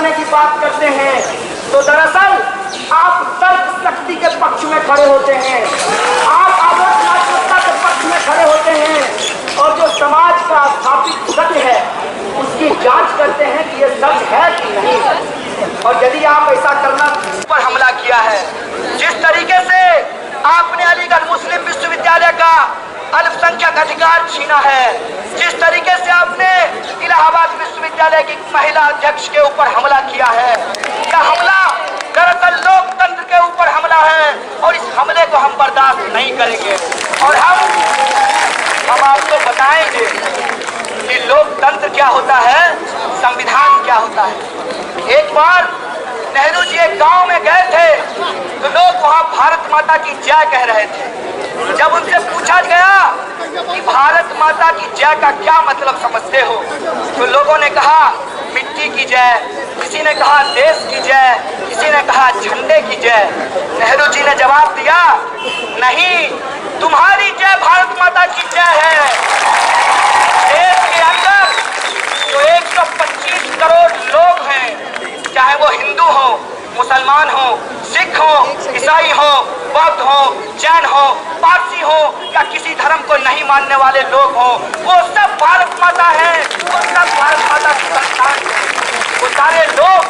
बचाने की बात करते हैं तो दरअसल आप तर्क शक्ति के पक्ष में खड़े होते हैं, आप आलोचनात्मकता के पक्ष में खड़े होते हैं और जो समाज का स्थापित सत्य है उसकी जांच करते हैं कि ये सच है कि नहीं। और यदि आप ऐसा करना पर हमला किया है, जिस तरीके से आपने अलीगढ़ मुस्लिम विश्वविद्यालय का अल्पसंख्यक अधिकार छीना है, जिस तरीके से आपने इलाहाबाद विश्वविद्यालय की महिला अध्यक्ष के ऊपर हमला किया है, यह हमला दरअसल लोकतंत्र के ऊपर हमला है और इस हमले को हम बर्दाश्त नहीं करेंगे। और हम आपको बताएंगे कि लोकतंत्र क्या होता है, संविधान क्या होता है। एक बार नेहरू जी एक गांव में गए थे तो लोग वहां भारत माता की जय कह रहे थे। जब उनसे पूछा गया कि भारत माता की जय का क्या मतलब समझते हो, तो लोगों ने कहा मिट्टी की जय, किसी ने कहा देश की जय, किसी ने कहा झंडे की जय। नेहरू जी ने जवाब दिया, नहीं, तुम्हारी जय भारत माता की जय है। देश के अंदर जो 125 करोड़ लोग हैं, चाहे वो हिंदू हो, मुसलमान हो, सिख हो, ईसाई हो, बौद्ध हो, जैन हो, पारसी हो या किसी धर्म को नहीं मानने वाले लोग हो, वो सब भारत माता है, वो सब भारत माता की संतान है। वो सारे लोग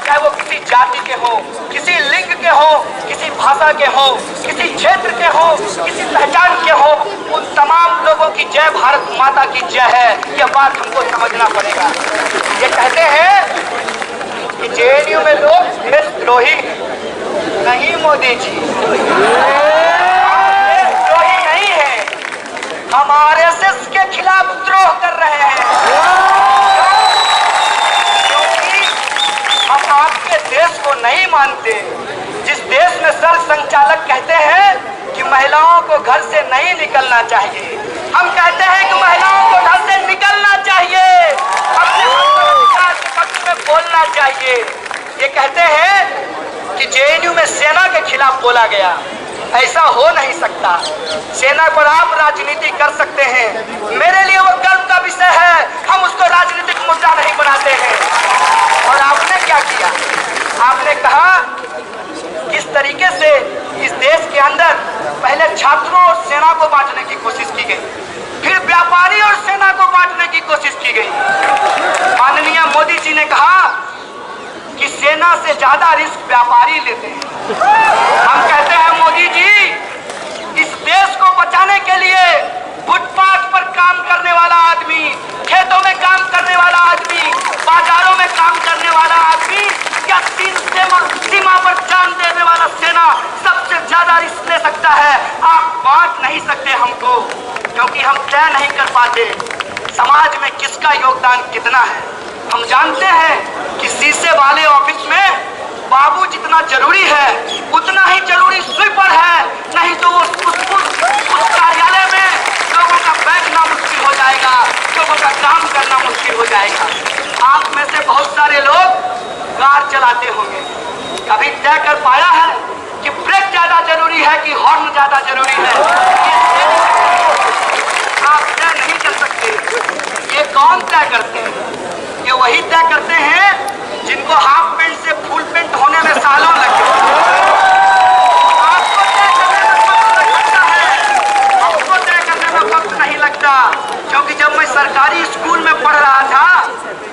चाहे वो किसी जाति के हो, किसी लिंग के हो, किसी भाषा के हो, किसी क्षेत्र के हो, किसी पहचान के हो, उन तमाम लोगों की जय भारत माता की जय है। यह बात हमको समझना पड़ेगा। ये कहते हैं कि जेएनयू में लोग देशद्रोही नहीं, मोदी जी देशद्रोही नहीं है, हम आरएसएस के खिलाफ द्रोह कर रहे हैं, क्योंकि हम आपके देश को नहीं मानते, जिस देश में सर संचालक कहते हैं कि महिलाओं को घर से नहीं निकलना चाहिए। हम कहते हैं कि महिलाओं को घर से निकलना चाहिए, अपने अधिकार के पक्ष में बोलना चाहिए। ये कहते हैं कि जेएनयू में सेना के खिलाफ बोला गया, ऐसा हो नहीं सकता। सेना पर आप राजनीति कर सकते हैं, मेरे लिए वो गर्व का विषय है, हम उसको राजनीतिक मुद्दा नहीं बनाते हैं। और आपने क्या किया, आपने कहा किस तरीके से इस देश के अंदर पहले छात्रों और सेना को बांटने की कोशिश की गई, फिर व्यापारी और सेना को बांटने की कोशिश की गई। माननीय मोदी जी ने कहा कि सेना से ज्यादा रिस्क व्यापारी लेते हैं। हम कहते हैं मोदी जी, इस देश को बचाने के लिए फुटपाथ पर काम करने वाला आदमी, खेतों में काम करने वाला आदमी, बाजारों में काम करने वाला आदमी या सीमा पर जान देने वाला सेना सबसे ज्यादा रिस्क ले सकता है। आप बांट नहीं सकते हमको, क्योंकि हम तय नहीं कर पाते समाज में किसका योगदान कितना है। हम जानते हैं कि शीशे वाले ऑफिस में बाबू जितना जरूरी है उतना ही जरूरी स्वीपर है, नहीं तो वो उस कार्यालय में लोगों का बैठना मुश्किल हो जाएगा, लोगों का काम करना मुश्किल हो जाएगा। आप में से बहुत सारे लोग कार चलाते होंगे, कभी तय कर पाया है कि ब्रेक ज्यादा जरूरी है कि हॉर्न ज्यादा जरूरी है? आप तय नहीं कर सकते। ये कौन तय करते हैं? ये वही तय करते हैं जिनको हाफ पेंट से फुल पेंट होने में सालों लगे। आपको तय करने में वक्त लगता है, हमको तय करने में वक्त नहीं लगता। क्योंकि जब मैं सरकारी स्कूल में पढ़ रहा था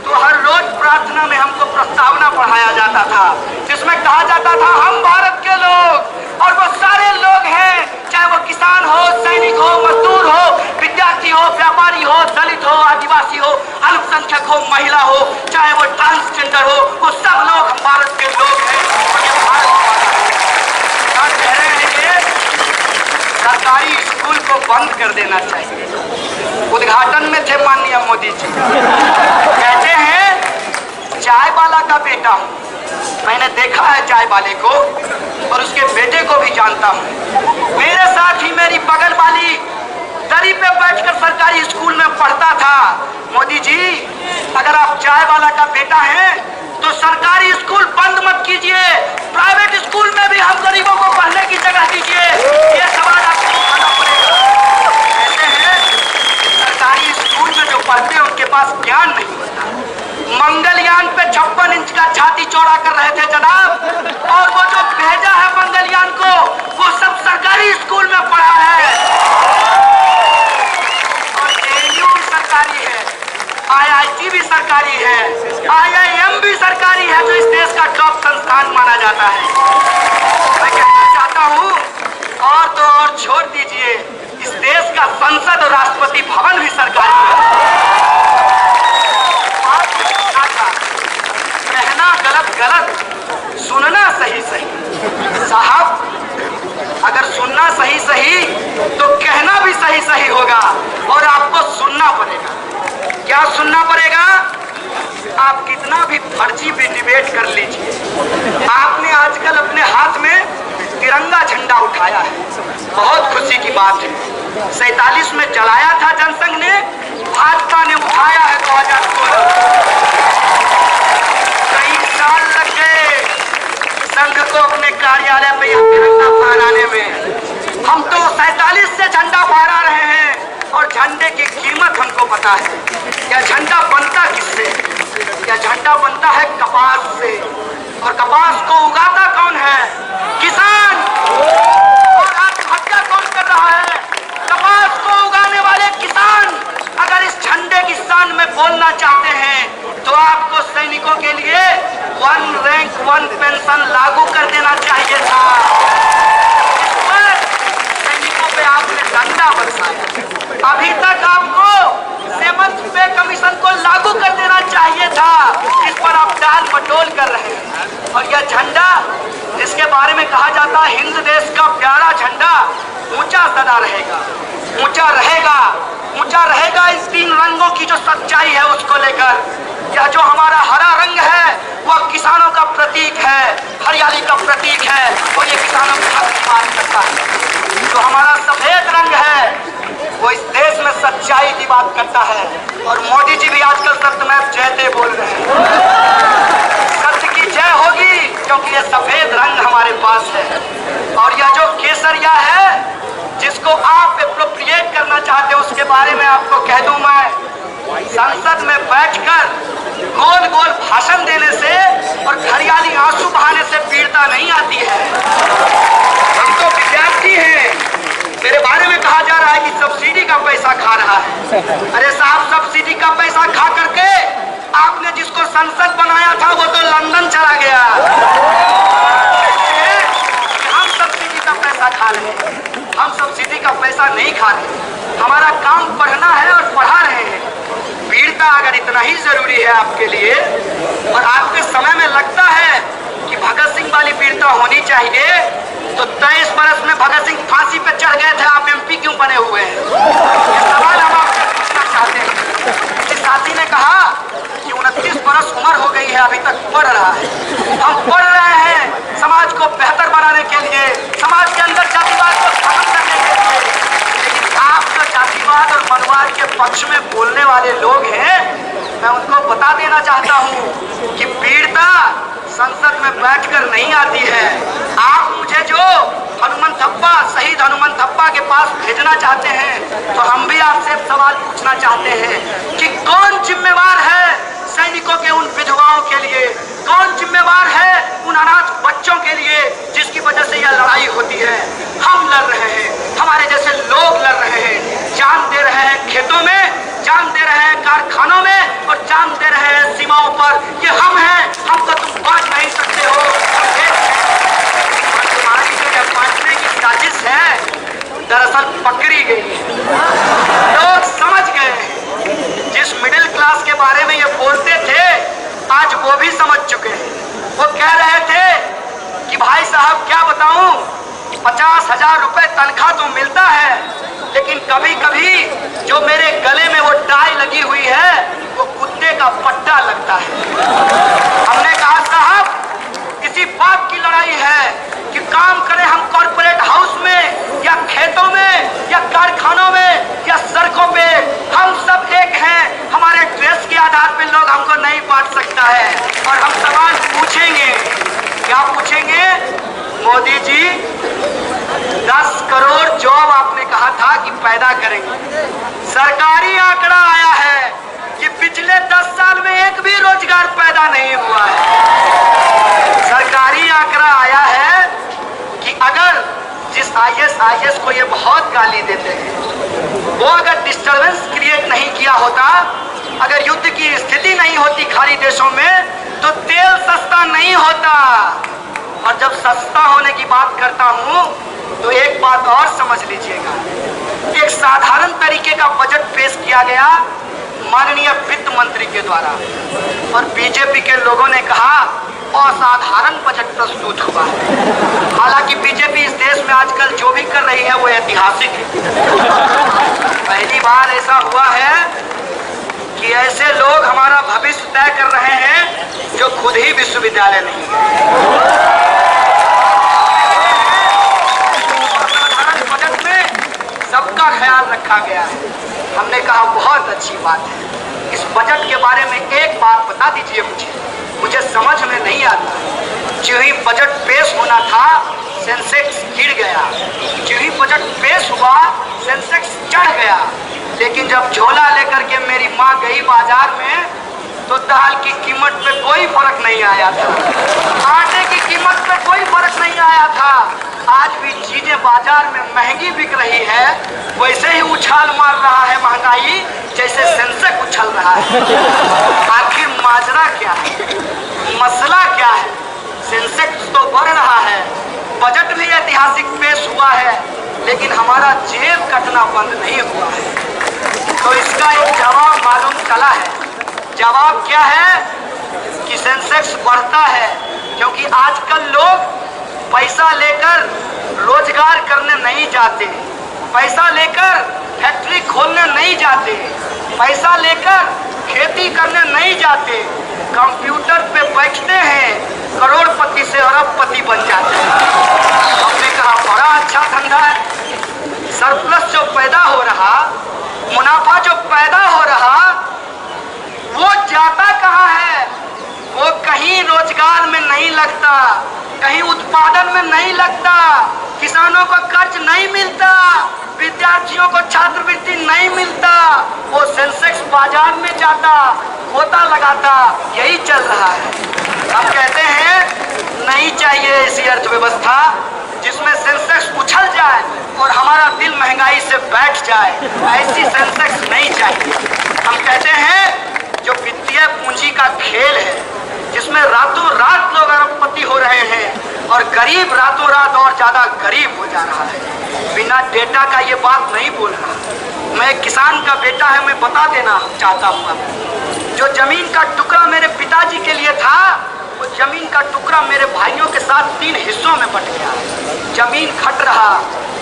तो हर रोज प्रार्थना में हमको प्रस्तावना पढ़ाया जाता था, जिसमें कहा जाता था हम भारत के लोग, और वो सारे लोग हैं, चाहे वो किसान हो, सैनिक हो, मजदूर हो, विद्यार्थी हो, व्यापारी हो, दलित हो, आदिवासी हो, अल्पसंख्यक हो, महिला हो, चाहे वो ट्रांसजेंडर हो, वो सब लोग हम भारत के लोग हैं। और ये भारत कह रहे हैं कि सरकारी स्कूल को बंद कर देना चाहिए। उद्घाटन में थे माननीय मोदी जी, कहते हैं चाय वाला का बेटा हूँ, मैंने देखा है चाय वाले को और उसके बेटे को भी जानता हूँ। मेरे साथ ही मेरी बगल वाली दरी पे बैठकर सरकारी स्कूल में पढ़ता था। मोदी जी, अगर आप चाय वाला का बेटा हैं तो सरकारी स्कूल बंद मत कीजिए, प्राइवेट स्कूल में भी हम गरीबों को पढ़ने की जगह दीजिए। ये सवाल आपको उठाना पड़ेगा। कहते हैं सरकारी स्कूल में जो पढ़ते हैं उनके पास ज्ञान नहीं होता। मंगलयान पे 56 इंच का छात्र रहे थे जनाब, और वो जो भेजा है मंगलयान को, वो सब सरकारी स्कूल में पढ़ा है, और AU भी सरकारी है, IIT भी सरकारी है, IIM भी सरकारी है, जो इस देश का टॉप संस्थान माना जाता है। मैं कहना चाहता हूँ, और तो और छोड़ दीजिए, इस देश का संसद और राष्ट्रपति भवन भी सरकारी है। कहना गलत गलत, सुनना सही सही। साहब, अगर सुनना सही सही तो कहना भी सही सही होगा, और आपको सुनना पड़ेगा। क्या सुनना पड़ेगा? आप कितना भी फर्जी भी डिबेट कर लीजिए, आपने आजकल अपने हाथ में तिरंगा झंडा उठाया है, बहुत खुशी की बात है। 47 में जलाया था जनसंघ ने, भाजपा ने उठाया है 2016। कई साल लग गए संघ को अपने कार्यालय पे यह तिरंगा फहराने में। हम तो 47 से झंडा फहरा रहे हैं, और झंडे की कीमत हमको पता है। यह झंडा बनता किससे? यह झंडा बनता है कपास से, और कपास को उगाता कौन है? किसान। और आत्महत्या कौन कर रहा है? कपास को उगाने वाले किसान। अगर इस झंडे की शान में बोलना चाहते हैं तो आपको सैनिकों के लिए 1 रैंक 1 पेंशन लागू कर देना चाहिए था। इस पर सैनिकों पे आपने डंडा बरसाया। अभी तक आपको 7th पे कमीशन को लागू कर देना चाहिए था, इस पर आप टाल मटोल कर रहे हैं। और यह झंडा, इसके बारे में कहा जाता है हिंद देश का प्यारा झंडा ऊंचा सदा रहेगा, ऊंचा रहेगा, ऊंचा रहेगा। इस 3 रंगों की जो सच्चाई है उसको लेकर, यह जो हमारा हरा रंग है वह किसानों का प्रतीक है, हरियाली का प्रतीक है, और ये किसानों के हक की बात करता है। जो हमारा सफेद रंग है वो इस देश में सच्चाई की बात करता है। और मोदी जी भी आजकल सत्यमेव जयते बोल रहे हैं। सत्य की जय होगी, क्योंकि ये सफेद रंग हमारे पास है। और यह जो केसरिया है जिसको आप एप्रोप्रिएट करना चाहते हो, उसके बारे में आपको कह दूं मैं, संसद में बैठकर गोल गोल भाषण देने से और घड़ियाली आंसू बहाने से पीड़ता नहीं आती है। हम तो विद्यार्थी हैं। मेरे बारे में कहा जा रहा है कि सब्सिडी का पैसा खा रहा है। अरे साहब, सब्सिडी का पैसा खा करके आपने जिसको संसद बनाया था वो तो लंदन चला गया। हम सब्सिडी का पैसा खा रहे हैं, हम सब्सिडी का पैसा नहीं खा रहे। हमारा काम पढ़ना है और पढ़ा रहे हैं। वीरता अगर इतना ही जरूरी है आपके लिए, और आपके समय में लगता है कि भगत सिंह वाली वीरता होनी चाहिए, तो 23 बरस में भगत सिंह फांसी पे चढ़ गए थे, आप MP क्यों बने हुए हैं? ये सवाल हम आपसे पूछना चाहते हैं। किसी साथी ने कहा कि 29 बरस उम्र हो गई है, अभी तक पढ़ रहा है। हम पढ़ रहे हैं समाज को बेहतर बनाने के लिए, समाज के अंदर जातिवाद को खत्म करने के लिए। लेकिन आप जो जातिवाद और मनवाद के पक्ष में बोलने वाले लोग हैं, मैं उनको बता देना चाहता हूँ कि वीरता संसद में बैठकर नहीं आती है। आप मुझे जो हनुमंत थप्पा, शहीद हनुमंत थप्पा के पास भेजना चाहते हैं, तो हम भी आपसे एक सवाल पूछना चाहते हैं कि कौन जिम्मेवार है सैनिकों के उन विधवाओं के लिए? कौन जिम्मेवार है उन अनाथ बच्चों के लिए जिसकी वजह से यह लड़ाई होती है? हम लड़ रहे हैं, हमारे जैसे लोग लड़ रहे हैं, जान दे रहे हैं खेतों में, जान दे रहे हैं कारखानों में, और जान दे रहे हैं सीमाओं पर। ये हम हैं, हमको तुम बांट नहीं सकते हो। तुम्हारी जो बांटने की साजिश है दरअसल पकड़ी गई है। लोग समझ गए, जिस मिडिल क्लास के बारे में ये बोलते थे आज वो भी समझ चुके हैं। वो कह रहे थे कि भाई साहब क्या बताऊं, 50,000 रुपए तनख्वाह तो मिलता है, लेकिन कभी कभी जो मेरे गले में वो टाई लगी हुई है वो कुत्ते का पट्टा लगता है। हमने कहा साहब इसी बात की लड़ाई है कि काम करें हम कॉर्पोरेट हाउस में या खेतों में या कारखानों में या सड़कों पे, हम सब एक हैं। हमारे ड्रेस के आधार पे लोग हमको नहीं बांट सकता है। और हम सवाल पूछेंगे, क्या पूछेंगे? मोदी जी 10 करोड़ जॉब आपने कहा था कि पैदा करेंगे, सरकारी आंकड़ा आया है कि पिछले 10 साल में एक भी रोजगार पैदा नहीं हुआ है। वो अगर डिस्टरबेंस क्रिएट नहीं किया होता, अगर युद्ध की स्थिति नहीं होती खाड़ी देशों में, तो तेल सस्ता नहीं होता। और जब सस्ता होने की बात करता हूं तो एक बात और समझ लीजिएगा, एक साधारण तरीके का बजट पेश किया गया माननीय वित्त मंत्री के द्वारा, और बीजेपी के लोगों ने कहा असाधारण बजट प्रस्तुत हुआ है। हालांकि बीजेपी इस देश में आजकल जो भी कर रही है वो ऐतिहासिक है। पहली बार ऐसा हुआ है कि ऐसे लोग हमारा भविष्य तय कर रहे हैं जो खुद ही विश्वविद्यालय नहीं गए। बजट में सबका ख्याल रखा गया है। हमने कहा बहुत अच्छी बात है। इस बजट के बारे में एक बात बता दीजिए मुझे समझ में नहीं आता। जो ही बजट पेश होना था सेंसेक्स गिर गया, जो ही बजट पेश हुआ सेंसेक्स चढ़ गया। लेकिन जब झोला लेकर के मेरी माँ गई बाजार में तो दाल की कीमत पे कोई फर्क नहीं आया था, आटे की कीमत पे कोई फर्क नहीं आया था। आज भी चीजें बाजार में महंगी बिक रही है, वैसे ही उछाल मार रहा है महंगाई जैसे सेंसेक्स उछल रहा है। आखिर माजरा क्या है, मसला क्या है? सेंसेक्स तो बढ़ रहा है, बजट भी ऐतिहासिक पेश हुआ है, लेकिन हमारा जेब कटना बंद नहीं हुआ है। तो इसका एक जवाब मालूम चला है। जवाब क्या है कि सेंसेक्स बढ़ता है क्योंकि आजकल लोग पैसा लेकर रोजगार करने नहीं जाते, पैसा लेकर फैक्ट्री खोलने नहीं जाते, पैसा लेकर खेती करने नहीं जाते, कंप्यूटर पे बैठते हैं, करोड़पति से अरबपति बन जाते हैं। हमने कहा बड़ा अच्छा धंधा है। सरप्लस जो पैदा हो रहा, मुनाफा जो पैदा हो रहा, वो जाता कहाँ है? वो कहीं रोजगार में नहीं लगता, कहीं उत्पादन में नहीं लगता, किसानों को कर्ज नहीं मिलता, विद्यार्थियों को छात्रवृत्ति नहीं मिलता। वो सेंसेक्स बाजार में जाता, गोता लगाता, यही चल रहा है। हम कहते हैं नहीं चाहिए ऐसी अर्थव्यवस्था जिसमें सेंसेक्स उछल जाए और हमारा दिल महंगाई से बैठ जाए। ऐसी सेंसेक्स नहीं चाहिए। हम कहते हैं जो वित्तीय पूंजी का खेल है, जिसमें रातों रात लोग अरबपति हो रहे हैं और गरीब रातों रात और ज्यादा गरीब हो जा रहा है। बिना डेटा का ये बात नहीं बोल रहा। मैं किसान का बेटा है, मैं बता देना चाहता हूँ। जो जमीन का टुकड़ा मेरे पिताजी के लिए था, वो जमीन का टुकड़ा मेरे भाइयों के साथ 3 हिस्सों में बट गया। जमीन खट रहा,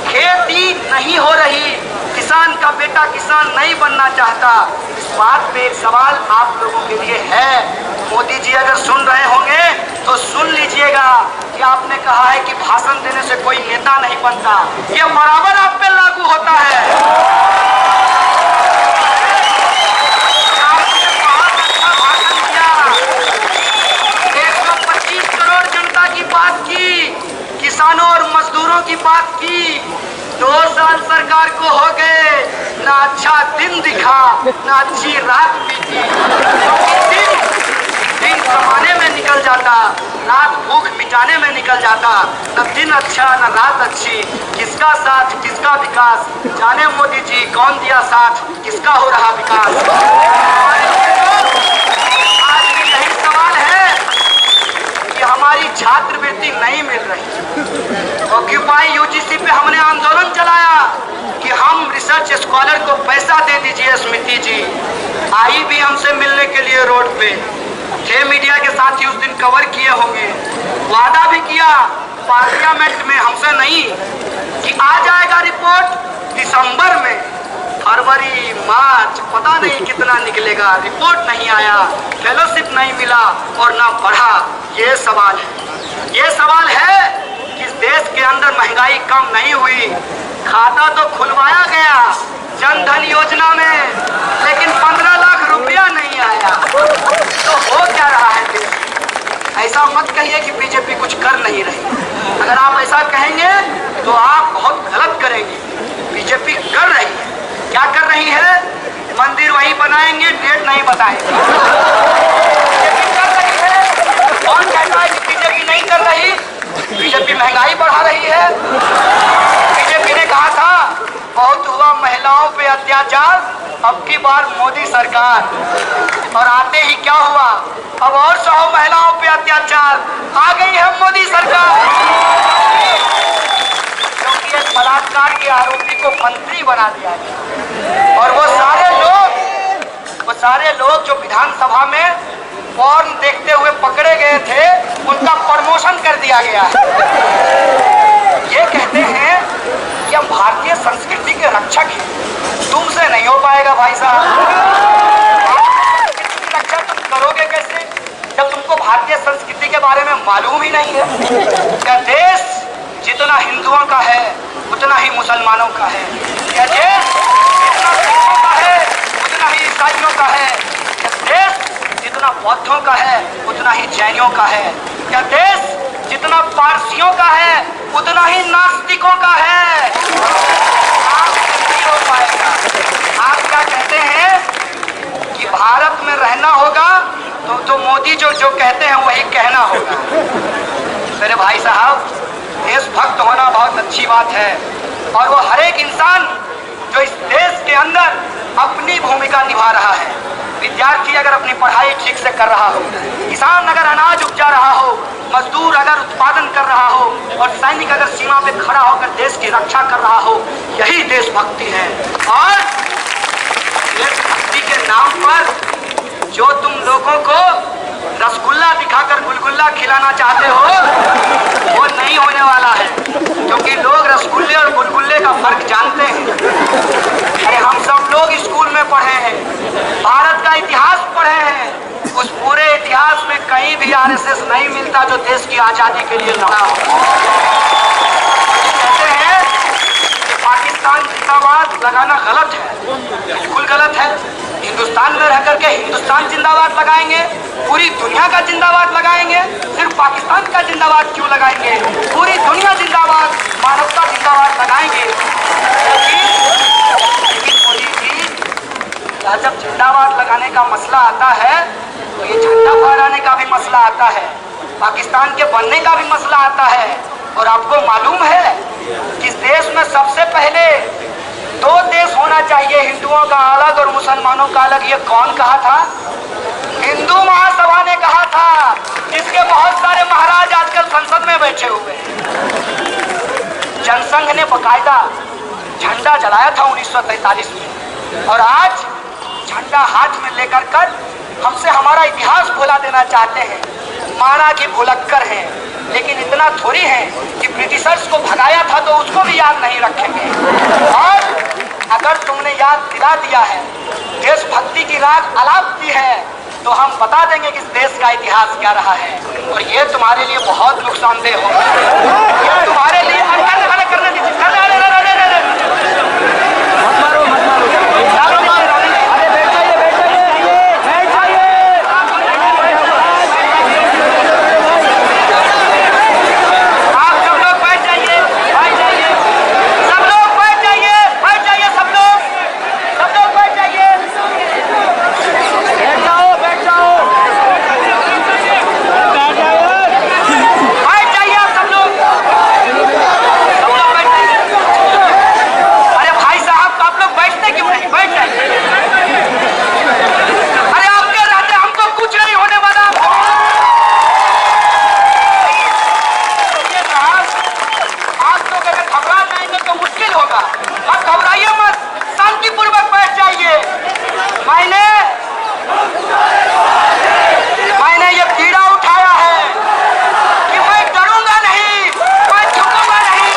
खेती नहीं हो रही, किसान का बेटा किसान नहीं बनना चाहता। इस बात पे एक सवाल आप लोगों के लिए है। मोदी जी अगर सुन रहे होंगे तो सुन लीजिएगा कि आपने कहा है कि भाषण देने से कोई नेता नहीं बनता, ये बराबर आप पे लागू होता है। आपने बहुत अच्छा भाषण दिया, 125 करोड़ जनता की बात की, किसानों और मजदूरों की बात की। 2 साल सरकार को हो गए, ना अच्छा दिन दिखा, ना अच्छी रात बीती। दिन कमाने में निकल जाता, रात भूख मिटाने में निकल जाता। न दिन अच्छा न रात अच्छी, किसका साथ किसका विकास, जाने मोदी जी कौन दिया साथ, किसका हो रहा विकास। आज भी यही सवाल है कि हमारी छात्रवृत्ति नहीं मिल रही। ऑक्यूपाई यूजीसी पे हमने आंदोलन चलाया कि हम रिसर्च स्कॉलर को पैसा दे दीजिए। स्मृति जी आई भी हमसे मिलने के लिए रोड पे थे, मीडिया के साथ ही उस दिन कवर किए होंगे। वादा भी किया पार्लियामेंट में हमसे नहीं कि आ जाएगा रिपोर्ट दिसंबर में, फरवरी मार्च पता नहीं कितना निकलेगा, रिपोर्ट नहीं आया, फेलोशिप नहीं मिला और ना बढ़ा। ये सवाल है, ये सवाल है कि इस देश के अंदर महंगाई कम नहीं हुई। खाता तो खुलवाया गया जन धन योजना में, लेकिन 15 लाख रुपया नहीं आया। तो हो क्या रहा है देश? ऐसा मत कहिए कि बीजेपी कुछ कर नहीं रही। अगर आप ऐसा कहेंगे तो आप बहुत गलत करेंगे। बीजेपी कर रही है। क्या कर रही है? मंदिर वही बनाएंगे, डेट नहीं बताएंगे। बीजेपी कर रही है। कौन कहता है कि बीजेपी नहीं कर रही? बीजेपी महंगाई बढ़ा रही है। बीजेपी ने कहा था बहुत हुआ महिलाओं पे अत्याचार की बार मोदी सरकार। और आते ही क्या हुआ, अब और 100 महिलाओं पे अत्याचार, आ गई है मोदी सरकार। क्योंकि एक बलात्कार के आरोपी को मंत्री बना दिया गया और वो सारे लोग जो विधानसभा में फॉर्म देखते हुए पकड़े गए थे, उनका प्रमोशन कर दिया गया है। ये कहते हैं कि हम भारतीय संस्कृति के रक्षक हैं। तुमसे नहीं हो पाएगा भाई साहब। रक्षा तुम करोगे कैसे जब तुमको भारतीय संस्कृति के बारे में मालूम ही नहीं है। क्या देश जितना हिंदुओं का है उतना ही मुसलमानों का है। क्या देश जितना सिखों का है उतना ही ईसाइयों का है। क्या देश जितना बौद्धों का है उतना ही जैनियों का है। क्या देश जितना पारसियों का है उतना ही नास्तिकों का है। आपसे नहीं हो पाएगा। आप क्या कहते हैं कि भारत में रहना होगा तो मोदी जो कहते हैं वही कहना होगा। मेरे भाई साहब, देशभक्त होना बहुत अच्छी बात है और वो हर एक इंसान जो इस देश के अंदर अपनी भूमिका निभा रहा है। विद्यार्थी अगर अपनी पढ़ाई ठीक से कर रहा हो, किसान अगर अनाज उपजा रहा हो, मजदूर अगर उत्पादन कर रहा हो और सैनिक अगर सीमा पे खड़ा होकर देश की रक्षा कर रहा हो, यही देशभक्ति है। और देशभक्ति के नाम पर जो तुम लोगों को रसगुल्ला दिखाकर गुलगुल्ला खिलाना चाहते हो वो नहीं होने वाला है, क्योंकि लोग रसगुल्ले और गुलगुल्ले का फर्क जानते हैं। अरे हम सब लोग स्कूल में पढ़े हैं, भारत का इतिहास पढ़े हैं। उस पूरे इतिहास में कहीं भी आरएसएस नहीं मिलता जो देश की आजादी के लिए लड़ा हो। कहते हैं कि पाकिस्तान जिंदाबाद लगाना गलत है, बिल्कुल गलत है। हिंदुस्तान में रह करके हिंदुस्तान जिंदाबाद लगाएंगे, पूरी दुनिया का जिंदाबाद लगाएंगे, सिर्फ पाकिस्तान का जिंदाबाद क्यों लगाएंगे? पूरी दुनिया जिंदाबाद, मानवता जिंदाबाद लगाएंगे। लेकिन मोदी जी, जब जिंदाबाद लगाने का मसला आता है तो ये झंडा फहराने का भी मसला आता है, पाकिस्तान के बनने का भी मसला आता है। और आपको मालूम है कि इस देश में सबसे पहले 2 देश होना चाहिए, हिंदुओं का अलग और मुसलमानों का अलग। ये कौन कहा था? हिंदू महासभा ने कहा था, जिसके बहुत सारे महाराज आजकल संसद में बैठे हुए हैं। जनसंघ ने बकायदा झंडा जलाया था 1943 में, और आज झंडा हाथ में लेकर कर हमसे हमारा इतिहास भुला देना चाहते हैं। माना कि भुलक्कर हैं, लेकिन इतना थोड़ी है कि ब्रिटिशर्स को भगाया था तो उसको भी याद नहीं रखेंगे। और अगर तुमने याद दिला दिया है, देशभक्ति की राग अलाप की है, तो हम बता देंगे कि इस देश का इतिहास क्या रहा है। और ये तुम्हारे लिए बहुत नुकसानदेह होगा। ये तुम्हारे लिए करने दीजिए। मैंने ये पीड़ा उठाया है कि मैं डरूंगा नहीं, मैं झुकूंगा नहीं।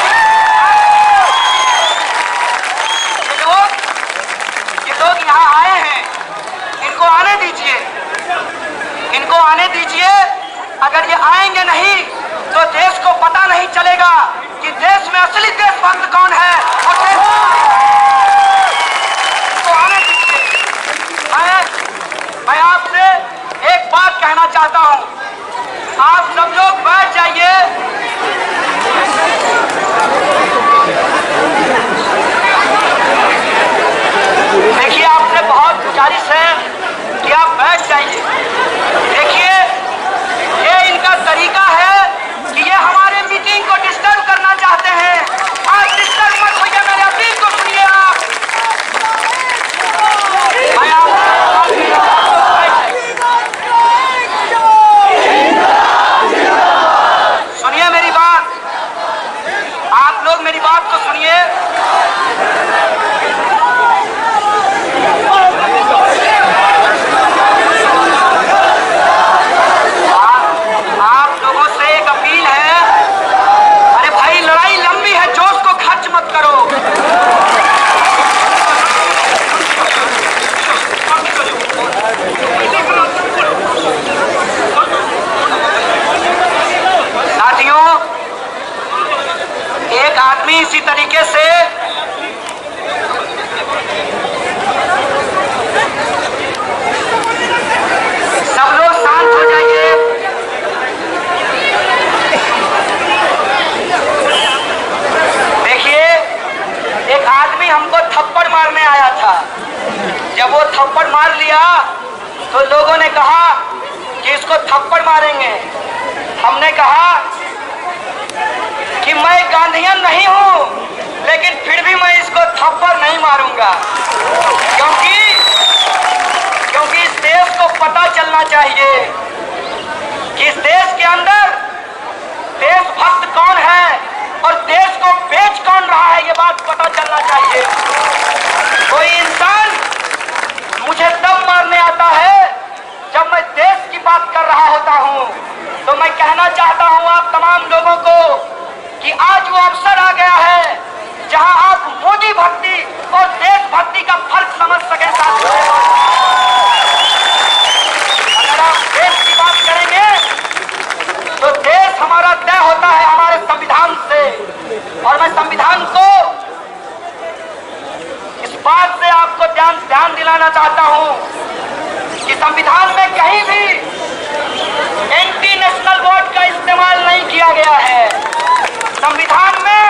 ये लोग यहाँ आए हैं, इनको आने दीजिए, इनको आने दीजिए। अगर ये आएंगे नहीं तो देश को पता नहीं चलेगा कि देश में असली देशभक्त कौन है। और आने दीजिए। मैं आपसे एक बात कहना चाहता हूं, आप सब लोग बैठ जाइए। देखिए, आपसे बहुत गुजारिश है कि आप बैठ जाइए। देखिए, ये इनका तरीका है कि ये हमारे मीटिंग को डिस्टर्ब करना चाहते हैं। आप डिस्टर्ब मत होइए, मेरे अपील को सुनिए। आप थप्पड़ मारेंगे। हमने कहा कि मैं गांधीयन नहीं हूं, लेकिन फिर भी मैं इसको थप्पड़ नहीं मारूंगा, क्योंकि इस देश को पता चलना चाहिए कि इस देश के अंदर देशभक्त कौन है और देश को बेच कौन रहा है, ये बात पता चलना चाहिए। कोई इंसान मुझे तब मारने आता है जब मैं देश की बात कर रहा होता हूं। तो मैं कहना चाहता हूं आप तमाम लोगों को कि आज वो अवसर आ गया है जहां आप मोदी भक्ति और देशभक्ति का फर्क समझ सकें। साथियों, अगर आप देश की बात करेंगे तो देश हमारा तय होता है हमारे संविधान से, और मैं संविधान को इस बात से आपको ध्यान दिलाना चाहता हूं कि संविधान में कहीं भी एंटी नेशनल वोट का इस्तेमाल नहीं किया गया है। संविधान में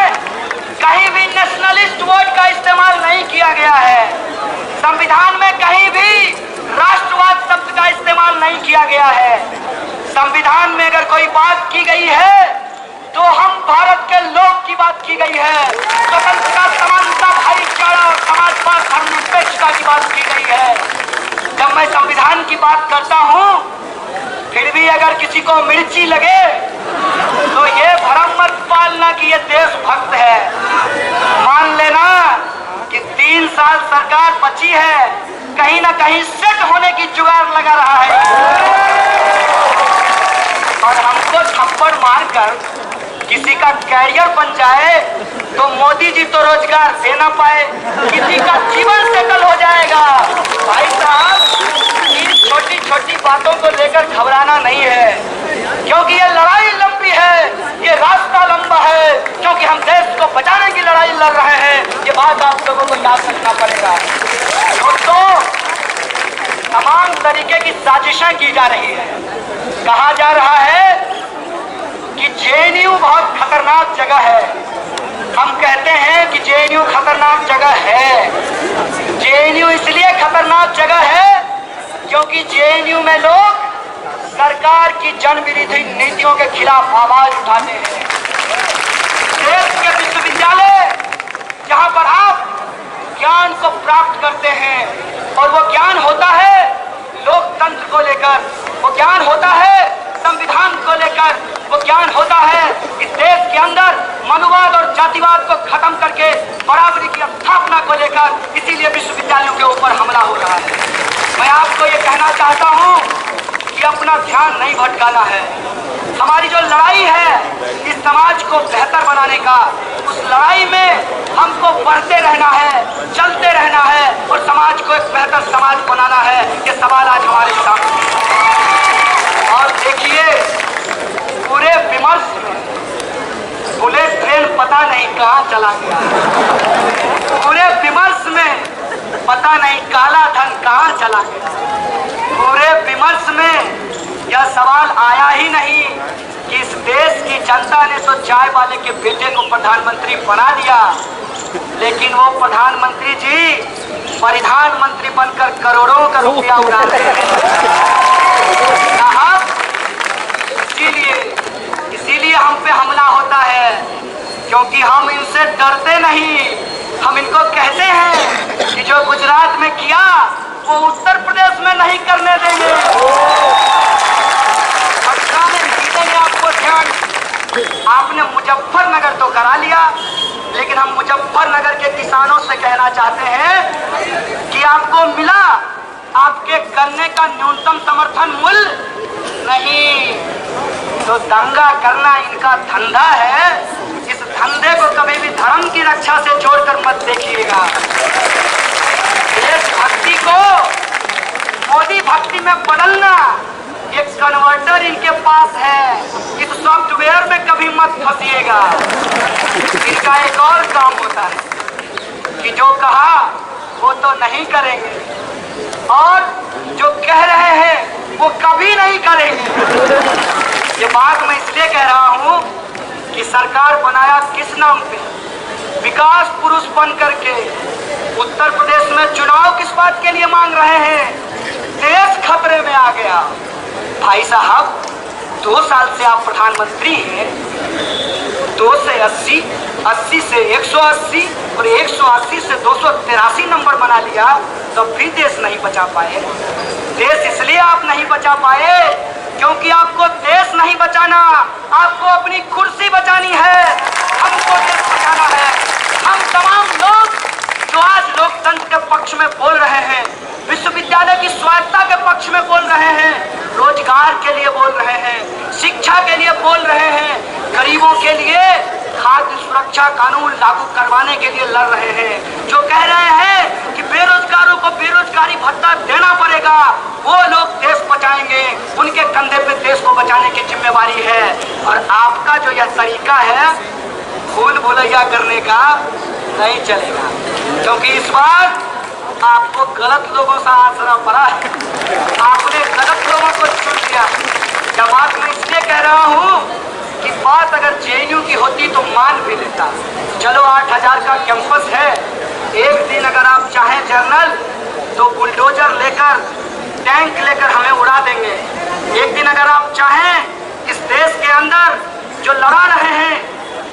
कहीं भी नेशनलिस्ट वोट का इस्तेमाल नहीं किया गया है। संविधान में कहीं भी राष्ट्रवाद शब्द का इस्तेमाल नहीं किया गया है। संविधान में अगर कोई बात की गई है तो हम भारत के लोग की बात की गई है। स्वतंत्रता, समानता, भाईचारा और समाजवाद, धर्मनिरपेक्षता की बात की गई है। जब मैं संविधान की बात करता हूं, फिर भी अगर किसी को मिर्ची लगे तो ये भ्रम मत पालना कि ये देशभक्त है। मान लेना कि 3 साल सरकार बची है, कहीं ना कहीं सेट होने की जुगाड़ लगा रहा है, और हमको थप्पड़ मारकर किसी का कैरियर बन जाए तो मोदी जी तो रोजगार दे ना पाए, किसी का जीवन सेटल हो जाएगा। भाई साहब, इन छोटी छोटी बातों को लेकर घबराना नहीं है, क्योंकि ये लड़ाई लंबी है, ये रास्ता लंबा है, क्योंकि हम देश को बचाने की लड़ाई लड़ रहे हैं। ये बात आप लोगों को याद रखना पड़ेगा। दोस्तों, तमाम तरीके की साजिशें की जा रही है। कहा जा रहा है कि जेएनयू बहुत खतरनाक जगह है। हम कहते हैं कि जेएनयू खतरनाक जगह है। जेएनयू इसलिए खतरनाक जगह है क्योंकि जेएनयू में लोग सरकार की जन विरोधी नीतियों के खिलाफ आवाज उठाते हैं। देश के विश्वविद्यालय जहां पर आप ज्ञान को प्राप्त करते हैं, और वो ज्ञान होता है लोकतंत्र को लेकर, वो ज्ञान होता है संविधान को लेकर, वो ज्ञान होता है इस देश के अंदर मनुवाद और जातिवाद को खत्म करके बराबरी की स्थापना को लेकर। इसीलिए विश्वविद्यालयों के ऊपर हमला हो रहा है। मैं आपको ये कहना चाहता हूँ कि अपना ध्यान नहीं भटकाना है। हमारी जो लड़ाई है इस समाज को बेहतर बनाने का, उस लड़ाई में हमको बढ़ते रहना है, चलते रहना है, और समाज को एक बेहतर समाज बनाना है। ये सवाल आज हमारे सामने। और देखिए, पूरे विमर्श में बुलेट ट्रेन पता नहीं कहाँ चला गया, पूरे विमर्श में पता नहीं काला धन कहाँ चला गया, पूरे विमर्श में यह सवाल आया ही नहीं कि इस देश की जनता ने तो चाय वाले के बेटे को प्रधानमंत्री बना दिया, लेकिन वो प्रधानमंत्री जी परिधान मंत्री बनकर करोड़ों का रुपया उड़ा रहे हैं। इसीलिए हम पे हमला होता है, क्योंकि हम इनसे डरते नहीं। हम इनको कहते हैं कि जो गुजरात में किया वो उत्तर प्रदेश में नहीं करने देंगे। पटना में जीतेंगे, आपको ध्यान, आपने मुजफ्फरनगर तो करा लिया, लेकिन हम मुजफ्फरनगर के किसानों से कहना चाहते हैं कि आपको मिला आपके गन्ने का न्यूनतम समर्थन मूल्य नहीं, तो दंगा करना इनका धंधा है। इस धंधे को कभी भी धर्म की रक्षा से जोड़कर मत देखिएगा। देशभक्ति को मोदी भक्ति में बदलना एक कन्वर्टर इनके पास है, इस सॉफ्टवेयर में कभी मत फंसिएगा। इनका एक और काम होता है कि जो कहा वो तो नहीं करेंगे, और जो कह रहे हैं वो कभी नहीं करेंगे। ये बात मैं इसलिए कह रहा हूँ कि सरकार बनाया किस नाम पे? विकास पुरुष बन करके उत्तर प्रदेश में चुनाव किस बात के लिए मांग रहे हैं? देश खतरे में आ गया, भाई साहब 2 साल से आप प्रधानमंत्री हैं, 2 से 80, 80 से 180 और 180 से 283 नंबर बना लिया, तब भी देश नहीं बचा पाए। देश इसलिए आप नहीं बचा पाए क्योंकि आपको देश नहीं बचाना, आपको अपनी कुर्सी बचानी है। हमको देश बचाना है। हम तमाम लोग जो आज लोकतंत्र के पक्ष में बोल रहे हैं, विश्वविद्यालय की स्वायत्तता के पक्ष में बोल रहे हैं, रोजगार के लिए बोल रहे हैं, शिक्षा के लिए बोल रहे हैं, गरीबों के लिए खाद्य सुरक्षा कानून लागू करवाने के लिए लड़ रहे हैं, जो कह रहे हैं कि बेरोजगारों को बेरोजगारी भत्ता देना पड़ेगा, वो लोग देश बचाएंगे, उनके कंधे पे देश को बचाने की जिम्मेवारी है। और आपका जो यह तरीका है भूल भुलैया करने का नहीं चलेगा, क्योंकि इस बार आपको गलत लोगों से आसरा पड़ा है। आपने गलत लोगों को चुन लिया। यह बात मैं इसलिए कह रहा हूँ कि बात अगर जेएनयू की होती तो मान भी लेता। चलो 8000 का कैंपस है, एक दिन अगर आप चाहें जनरल तो बुलडोजर लेकर टैंक लेकर हमें उड़ा देंगे। एक दिन अगर आप चाहें इस देश के अंदर जो लड़ा रहे हैं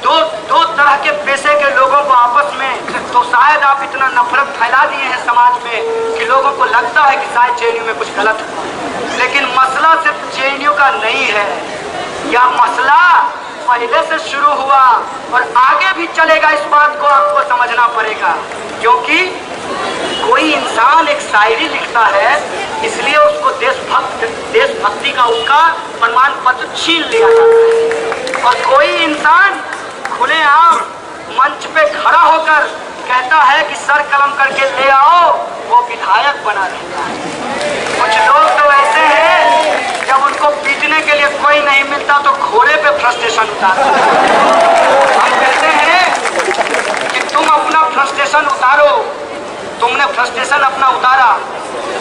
दो तरह के पेशे के लोगों को आपस में, तो शायद आप इतना नफरत फैला दिए हैं समाज में कि लोगों को लगता है कि शायद जेएनयू में कुछ गलत हो। लेकिन मसला सिर्फ जेएनयू का नहीं है, यह मसला पहले से शुरू हुआ और आगे भी चलेगा। इस बात को आपको समझना पड़ेगा, क्योंकि कोई इंसान एक शायरी लिखता है इसलिए उसको देशभक्ति का उसका प्रमाण पत्र छीन लिया जाता है, और कोई इंसान खुलेआम मंच पे खड़ा होकर कहता है कि सर कलम करके ले आओ, वो विधायक बना रहता है। कुछ लोग तो ऐसे हैं जब उनको पीटने के लिए कोई नहीं मिलता तो घोड़े पे फ्रस्ट्रेशन उतारते हैं। हम कहते हैं कि तुम अपना फ्रस्ट्रेशन उतारो। तुमने फ्रस्ट्रेशन अपना उतारा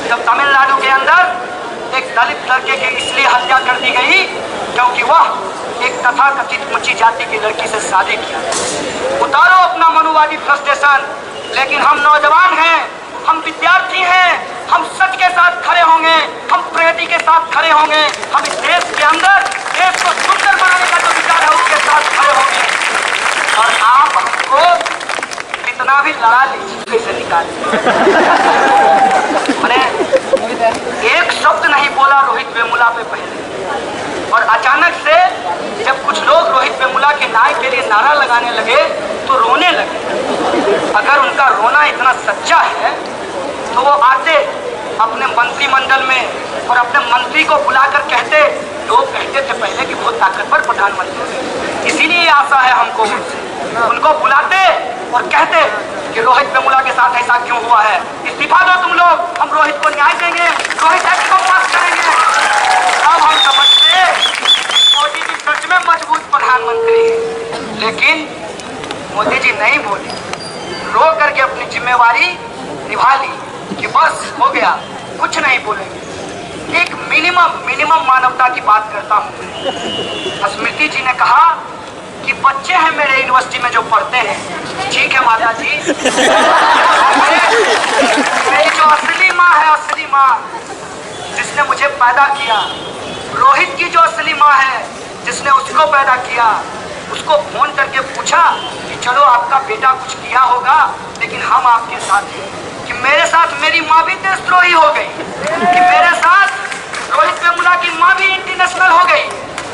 जब तमिलनाडु के अंदर एक दलित लड़के की इसलिए हत्या कर दी गई क्योंकि वह एक तथाकथित ऊंची जाति की लड़की से शादी किया। उतारो अपना मनुवादी फ्रस्ट्रेशन। लेकिन हम नौजवान हैं, हम विद्यार्थी हैं, हम सच के साथ खड़े होंगे, हम प्रगति के साथ खड़े होंगे, हम इस देश के अंदर देश को सुंदर बनाने का जो विचार है उसके साथ खड़े होंगे। और आप हमको कितना भी लड़ा लीजिए, कैसे निकाल मैंने एक शब्द नहीं बोला रोहित वेमुला पे पहले, और अचानक से जब कुछ लोग रोहित वेमुला के न्याय के लिए नारा लगाने लगे तो रोने लगे। अगर उनका रोना इतना सच्चा है तो वो आते अपने मंत्रिमंडल में और अपने मंत्री को बुलाकर कहते, लोग कहते थे पहले कि बहुत ताकतवर प्रधानमंत्री है, इसीलिए आशा है हमको उनको बुलाते और कहते कि रोहित वेमुला के साथ ऐसा क्यों हुआ है, इस्तीफा दो तुम लोग, हम रोहित को न्याय देंगे, रोहित एक्ट को पास करेंगे। अब हम समझते मोदी जी सच में मजबूत प्रधानमंत्री है। लेकिन मोदी जी नहीं बोले, रो करके अपनी जिम्मेवारी निभा ली कि बस हो गया, कुछ नहीं बोलेंगे। एक मिनिमम मानवता की बात करता हूँ। स्मृति जी ने कहा कि बच्चे हैं मेरे यूनिवर्सिटी में जो पढ़ते हैं, ठीक है माता जी, मेरी जो असली माँ है, असली माँ जिसने मुझे पैदा किया, रोहित की जो असली माँ है जिसने उसको पैदा किया, उसको फोन करके पूछा कि चलो आपका बेटा कुछ किया होगा लेकिन हम आपके साथ हैं, कि मेरे साथ मेरी माँ भी देशद्रोही हो गई, कि मेरे साथ रोहित वेमुला की माँ भी इंटरनेशनल हो गई।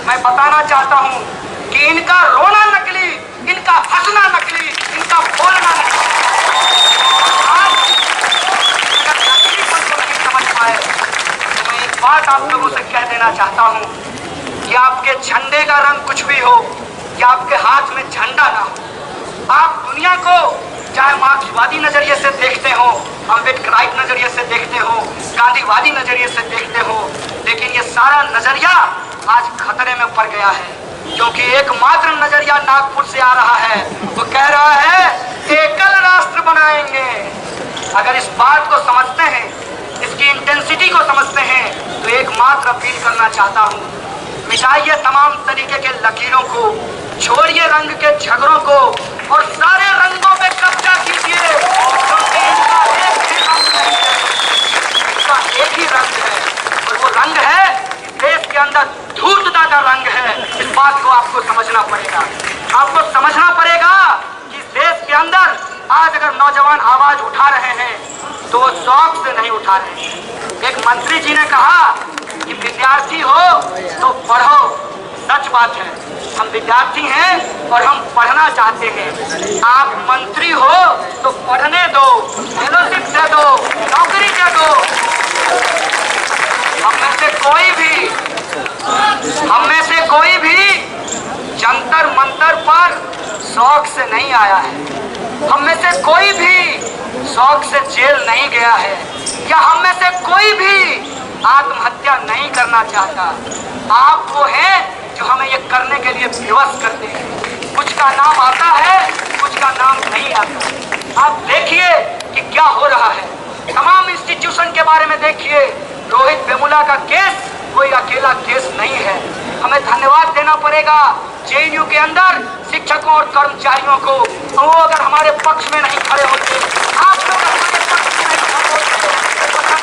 मैं बताना चाहता हूँ कि इनका रोना नकली, इनका हंसना नकली, इनका बोलना नकली। आज अगर नकलीपन को नहीं समझ पाए तो मैं एक बात आप लोगों से कह देना चाहता हूँ कि आपके झंडे का रंग कुछ भी हो या आपके हाथ में झंडा ना हो, आप दुनिया को चाहे मार्क्सवादी नजरिए से देखते हो, अम्बेडकराइट नजरिए से देखते हो, गांधीवादी नजरिए से देखते हो, लेकिन ये सारा नजरिया आज खतरे में पड़ गया है, क्योंकि एकमात्र नजरिया नागपुर से आ रहा है, वो कह रहा है एकल राष्ट्र बनाएंगे। अगर इस बात को समझते हैं, इसकी इंटेंसिटी को समझते हैं, तो एकमात्र अपील करना चाहता हूँ, मिटाइए तमाम तरीके के लकीरों को, छोड़िए रंग के झगड़ों को और सारे रंगों पे कब्जा कीजिए, क्योंकि इनका एक ही रंग है, इनका एक ही रंग है, और वो रंग है देश अंदर धूर्तता का रंग है। इस बात को आपको समझना पड़ेगा। आपको समझना पड़ेगा कि इस देश के अंदर आज अगर नौजवान आवाज उठा रहे हैं तो वो शौक से नहीं उठा रहे हैं। एक मंत्री जी ने कहा कि विद्यार्थी हो तो पढ़ो। सच बात है, हम विद्यार्थी हैं और हम पढ़ना चाहते हैं। आप मंत्री हो तो पढ़ने दो, फेलोशिप दे दो, नौकरी दे दो। हम में से कोई भी जंतर मंतर पर शौक से नहीं आया है। हम में से कोई भी शौक से जेल नहीं गया है, या हम में से कोई भी आत्महत्या नहीं करना चाहता। आप वो हैं जो हमें ये करने के लिए विवश करते हैं। कुछ का नाम आता है, कुछ का नाम नहीं आता। आप देखिए कि क्या हो रहा है। तमाम इंस्टीट्यूशन के बारे में देखिए। रोहित वेमुला का केस कोई अकेला केस नहीं है। हमें धन्यवाद देना पड़ेगा जेएनयू के अंदर शिक्षकों और कर्मचारियों को। वो अगर हमारे पक्ष में नहीं खड़े होते, आप लोग हमारे पक्ष में नहीं खड़े होते, तो हम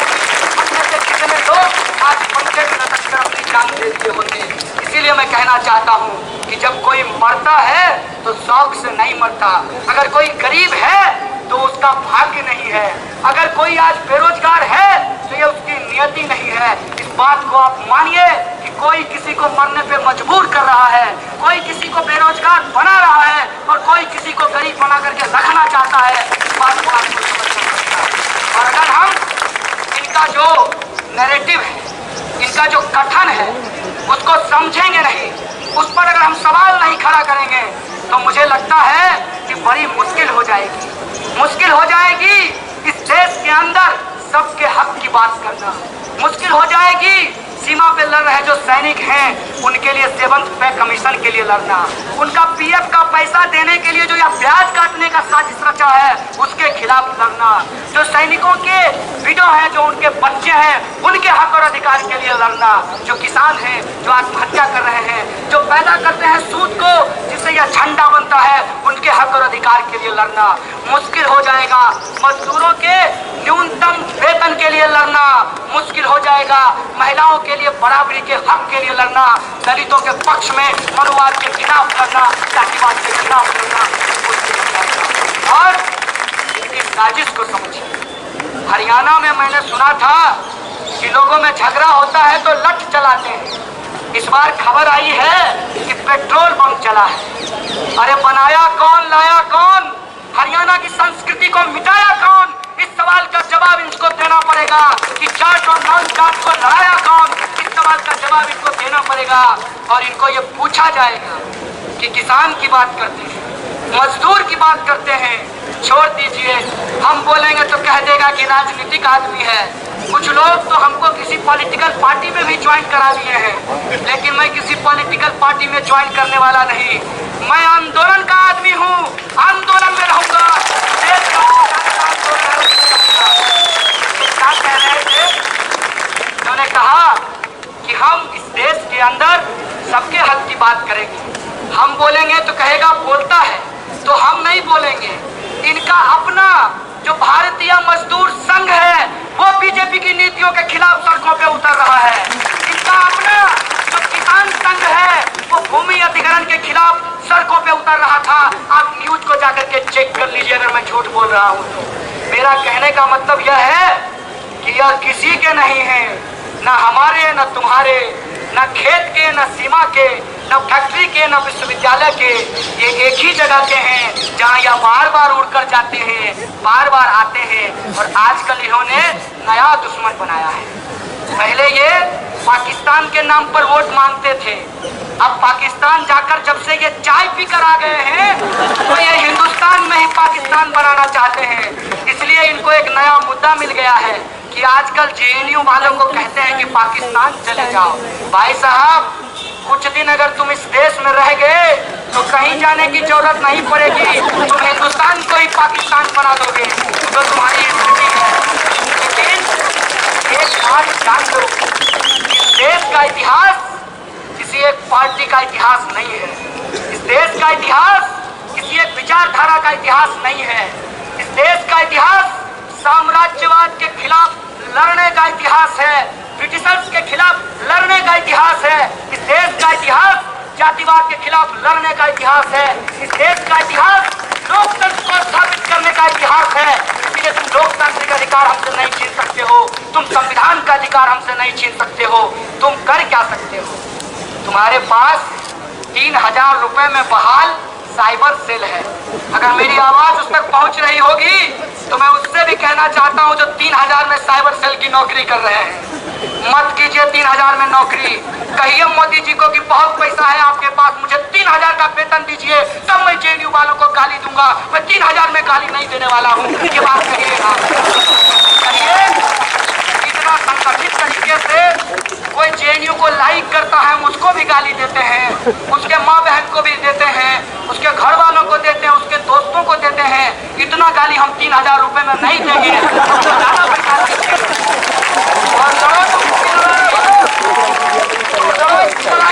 में से कितने लोग आज पंखे में लटक कर अपनी जान दे दिए होते। इसीलिए मैं कहना चाहता हूँ कि जब कोई मरता है तो शौक से नहीं मरता। अगर कोई गरीब है तो उसका भाग्य नहीं है। अगर कोई आज बेरोजगार है तो ये उसकी नियति नहीं है। इस बात को आप मानिए कि कोई किसी को मरने पे मजबूर कर रहा है, कोई किसी को बेरोजगार बना रहा है और कोई किसी को गरीब बना करके रखना चाहता है। इस बात को आपको समझना पड़ेगा। और अगर हम इनका जो नैरेटिव है, इनका जो कथन है, उसको समझेंगे नहीं, उस पर अगर हम सवाल नहीं खड़ा करेंगे तो मुझे लगता है कि बड़ी मुश्किल हो जाएगी। मुश्किल हो जाएगी इस देश के अंदर सबके हक की बात करना। मुश्किल हो जाएगी सीमा पे लड़ रहे जो सैनिक हैं उनके लिए 7th पे कमीशन के लिए लड़ना, उनका पीएफ का पैसा देने के लिए जो या ब्याज काटने का साजिश रचा है उसके खिलाफ लड़ना, जो सैनिकों के विडो हैं, जो उनके बच्चे हैं उनके हक और अधिकार के लिए लड़ना, जो किसान हैं जो आत्महत्या कर रहे हैं, जो पैदा करते हैं सूद को जिससे यह झंडा बनता है, उनके हक और अधिकार के लिए लड़ना। मुश्किल हो जाएगा मजदूरों के न्यूनतम वेतन के लिए लड़ना, मुश्किल हो जाएगा महिलाओं के लिए बराबरी के हक के लिए लड़ना, दलितों के पक्ष में मनुवाद के खिलाफ लड़ना, जातिवाद के खिलाफ लड़ना मुश्किल हो जाएगा। और इस साजिश को समझिए। हरियाणा में मैंने सुना था कि लोगों में झगड़ा होता है तो लठ चलाते हैं। इस बार खबर आई है कि पेट्रोल बम चला है। अरे बनाया कौन, लाया कौन, हरियाणा की संस्कृति को मिटाया कौन? इस सवाल का जवाब इनको देना पड़ेगा कि जाट और नॉन जाट को लड़ाया कौन? इस सवाल का जवाब इनको देना पड़ेगा। और इनको ये पूछा जाएगा कि किसान की बात करते हैं, मजदूर की बात करते हैं, छोड़ दीजिए। हम बोलेंगे तो कह देगा कि राजनीतिक आदमी है। कुछ लोग तो हमको किसी पॉलिटिकल पार्टी में भी ज्वाइन करा लिए हैं, लेकिन मैं किसी पॉलिटिकल पार्टी में ज्वाइन करने वाला नहीं। मैं आंदोलन का आदमी हूँ, आंदोलन में रहूंगा। क्या कह रहे थे? उन्होंने कहा कि हम इस देश के अंदर सबके हक की बात करेंगे। हम बोलेंगे तो कहेगा बोलता है, तो हम नहीं बोलेंगे। इनका अपना जो भारतीय मजदूर संघ है वो बीजेपी की नीतियों के खिलाफ सड़कों पे उतर रहा है। इनका अपना जो किसान संघ है वो भूमि अधिग्रहण के खिलाफ सड़कों पे उतर रहा था। आप न्यूज को जाकर के चेक कर लीजिए अगर मैं झूठ बोल रहा हूँ तो। मेरा कहने का मतलब यह है कि यह किसी के नहीं है, न हमारे, न तुम्हारे, न खेत के, न सीमा के, न फैक्ट्री के, न विश्वविद्यालय के। ये एक ही जगह के हैं जहाँ यह बार बार उड़कर जाते हैं, बार बार आते हैं। और आजकल इन्होंने नया दुश्मन बनाया है। पहले ये पाकिस्तान के नाम पर वोट मांगते थे, अब पाकिस्तान जाकर जब से ये चाय पीकर आ गए हैं तो ये हिंदुस्तान में ही पाकिस्तान बनाना चाहते हैं। इसलिए इनको एक नया मुद्दा मिल गया है कि आजकल जेएनयू वालों को कहते हैं कि पाकिस्तान चले जाओ। भाई साहब, कुछ दिन अगर तुम इस देश में रह गए तो कहीं जाने की जरूरत नहीं पड़ेगी, तुम हिंदुस्तान को ही पाकिस्तान बना दोगे, तो तुम्हारी स्थिति है। लेकिन एक बात जान लो, इस देश का इतिहास किसी एक पार्टी का इतिहास नहीं है। इस देश का इतिहास किसी एक विचारधारा का इतिहास नहीं है। इस देश का इतिहास साम्राज्यवाद के खिलाफ लड़ने का इतिहास है। ब्रिटिशर्स के खिलाफ लड़ने का इतिहास है। इस देश का इतिहास जातिवाद के खिलाफ लड़ने का इतिहास है। इस देश का इतिहास लोकतंत्र को स्थापित करने का इतिहास है। इसलिए तुम लोकतांत्रिक अधिकार हमसे नहीं छीन सकते हो, तुम संविधान का अधिकार हमसे नहीं छीन सकते हो। तुम कर क्या सकते हो? तुम्हारे पास 3000 रुपए में बहाल साइबर सेल है। अगर मेरी आवाज उस तक पहुंच रही होगी तो मैं उससे भी कहना चाहता हूं जो 3000 में साइबर सेल की नौकरी कर रहे हैं, मत कीजिए 3000 में नौकरी। कहिए मोदी जी को कि बहुत पैसा है आपके पास, मुझे 3000 का वेतन दीजिए, तब मैं जेएनयू वालों को गाली दूंगा। मैं 3000 में गाली नहीं देने वाला हूँ, ये बात कहिएगा। कहिए इतना संगठित तरीके से कोई जेएनयू को लाइक करता है, मुझको भी गाली देते हैं, उसके माँ बहन को भी देते हैं, उसके घर वालों को देते हैं, उसके दोस्तों को देते हैं। इतना गाली हम 3000 रुपए में नहीं देंगे।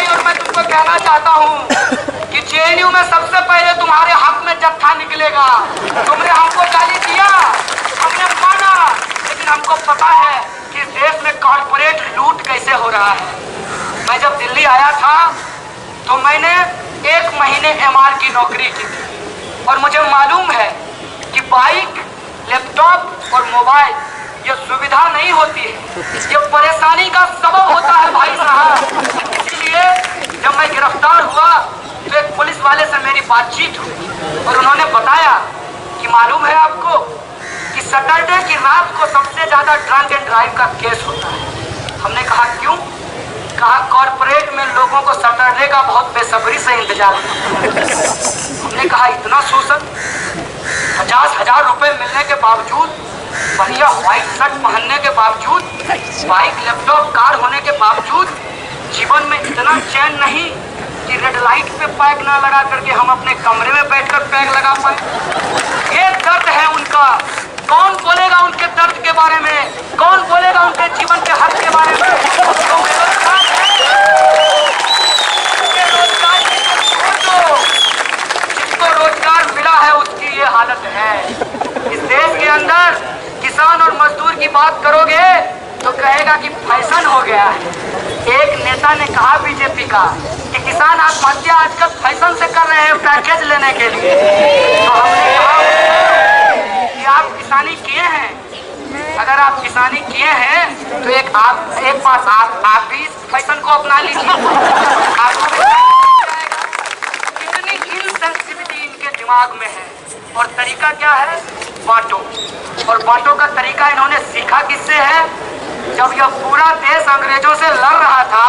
और मैं तुमको कहना चाहता हूँ कि जेएनयू में सबसे पहले तुम्हारे हक में जत्था निकलेगा। तुमने हमको गाली दिया, हमने माना, लेकिन हमको पता है कि इस देश में कॉर्पोरेट लूट कैसे हो रहा है। मैं जब दिल्ली आया था तो मैंने 1 महीने एमआर की नौकरी की थी और मुझे मालूम है कि बाइक, लैपटॉप और मोबाइल ये सुविधा नहीं होती है, ये परेशानी का सबब होता है भाई साहब। इसलिए जब मैं गिरफ्तार हुआ तो एक पुलिस वाले से मेरी बातचीत हुई और उन्होंने बताया कि मालूम है आपको कि सैटरडे की रात को सबसे ज्यादा ड्रंक एंड ड्राइव का केस होता है। हमने कहा क्यों? कहा कॉर्पोरेट में लोगों को सैटरडे का बहुत बेसब्री से इंतजार होता है। हमने कहा इतना शोषण, 50,000 रुपए मिलने के बावजूद, बढ़िया व्हाइट शर्ट पहनने के बावजूद, बाइक, लैपटॉप, कार होने के बावजूद जीवन में इतना चैन नहीं कि रेड लाइट पे पैक ना लगा करके हम अपने कमरे में बैठकर पैक लगा पाए। ये दर्द है उनका। कौन बोलेगा उनके दर्द के बारे में? कौन बोलेगा उनके जीवन के हक के बारे में? तो बेरोजगार जिसको रोजगार मिला है उसकी ये हालत है। इस देश के अंदर किसान और मजदूर की बात करोगे तो कहेगा कि फैशन हो गया है। एक नेता ने कहा बीजेपी का कि किसान आत्महत्या आजकल फैशन से कर रहे हैं पैकेज लेने के लिए। तो हमने कहा कि आप किसानी किए हैं, अगर आप किसानी किए हैं तो एक बात आप भी इस फैशन को अपना लीजिए। आपको कितनी इनसेंसिटिविटी इनके दिमाग में है। और तरीका क्या है? बांटो। और बांटो का तरीका इन्होंने सीखा किससे है? जब यह पूरा देश अंग्रेजों से लड़ रहा था,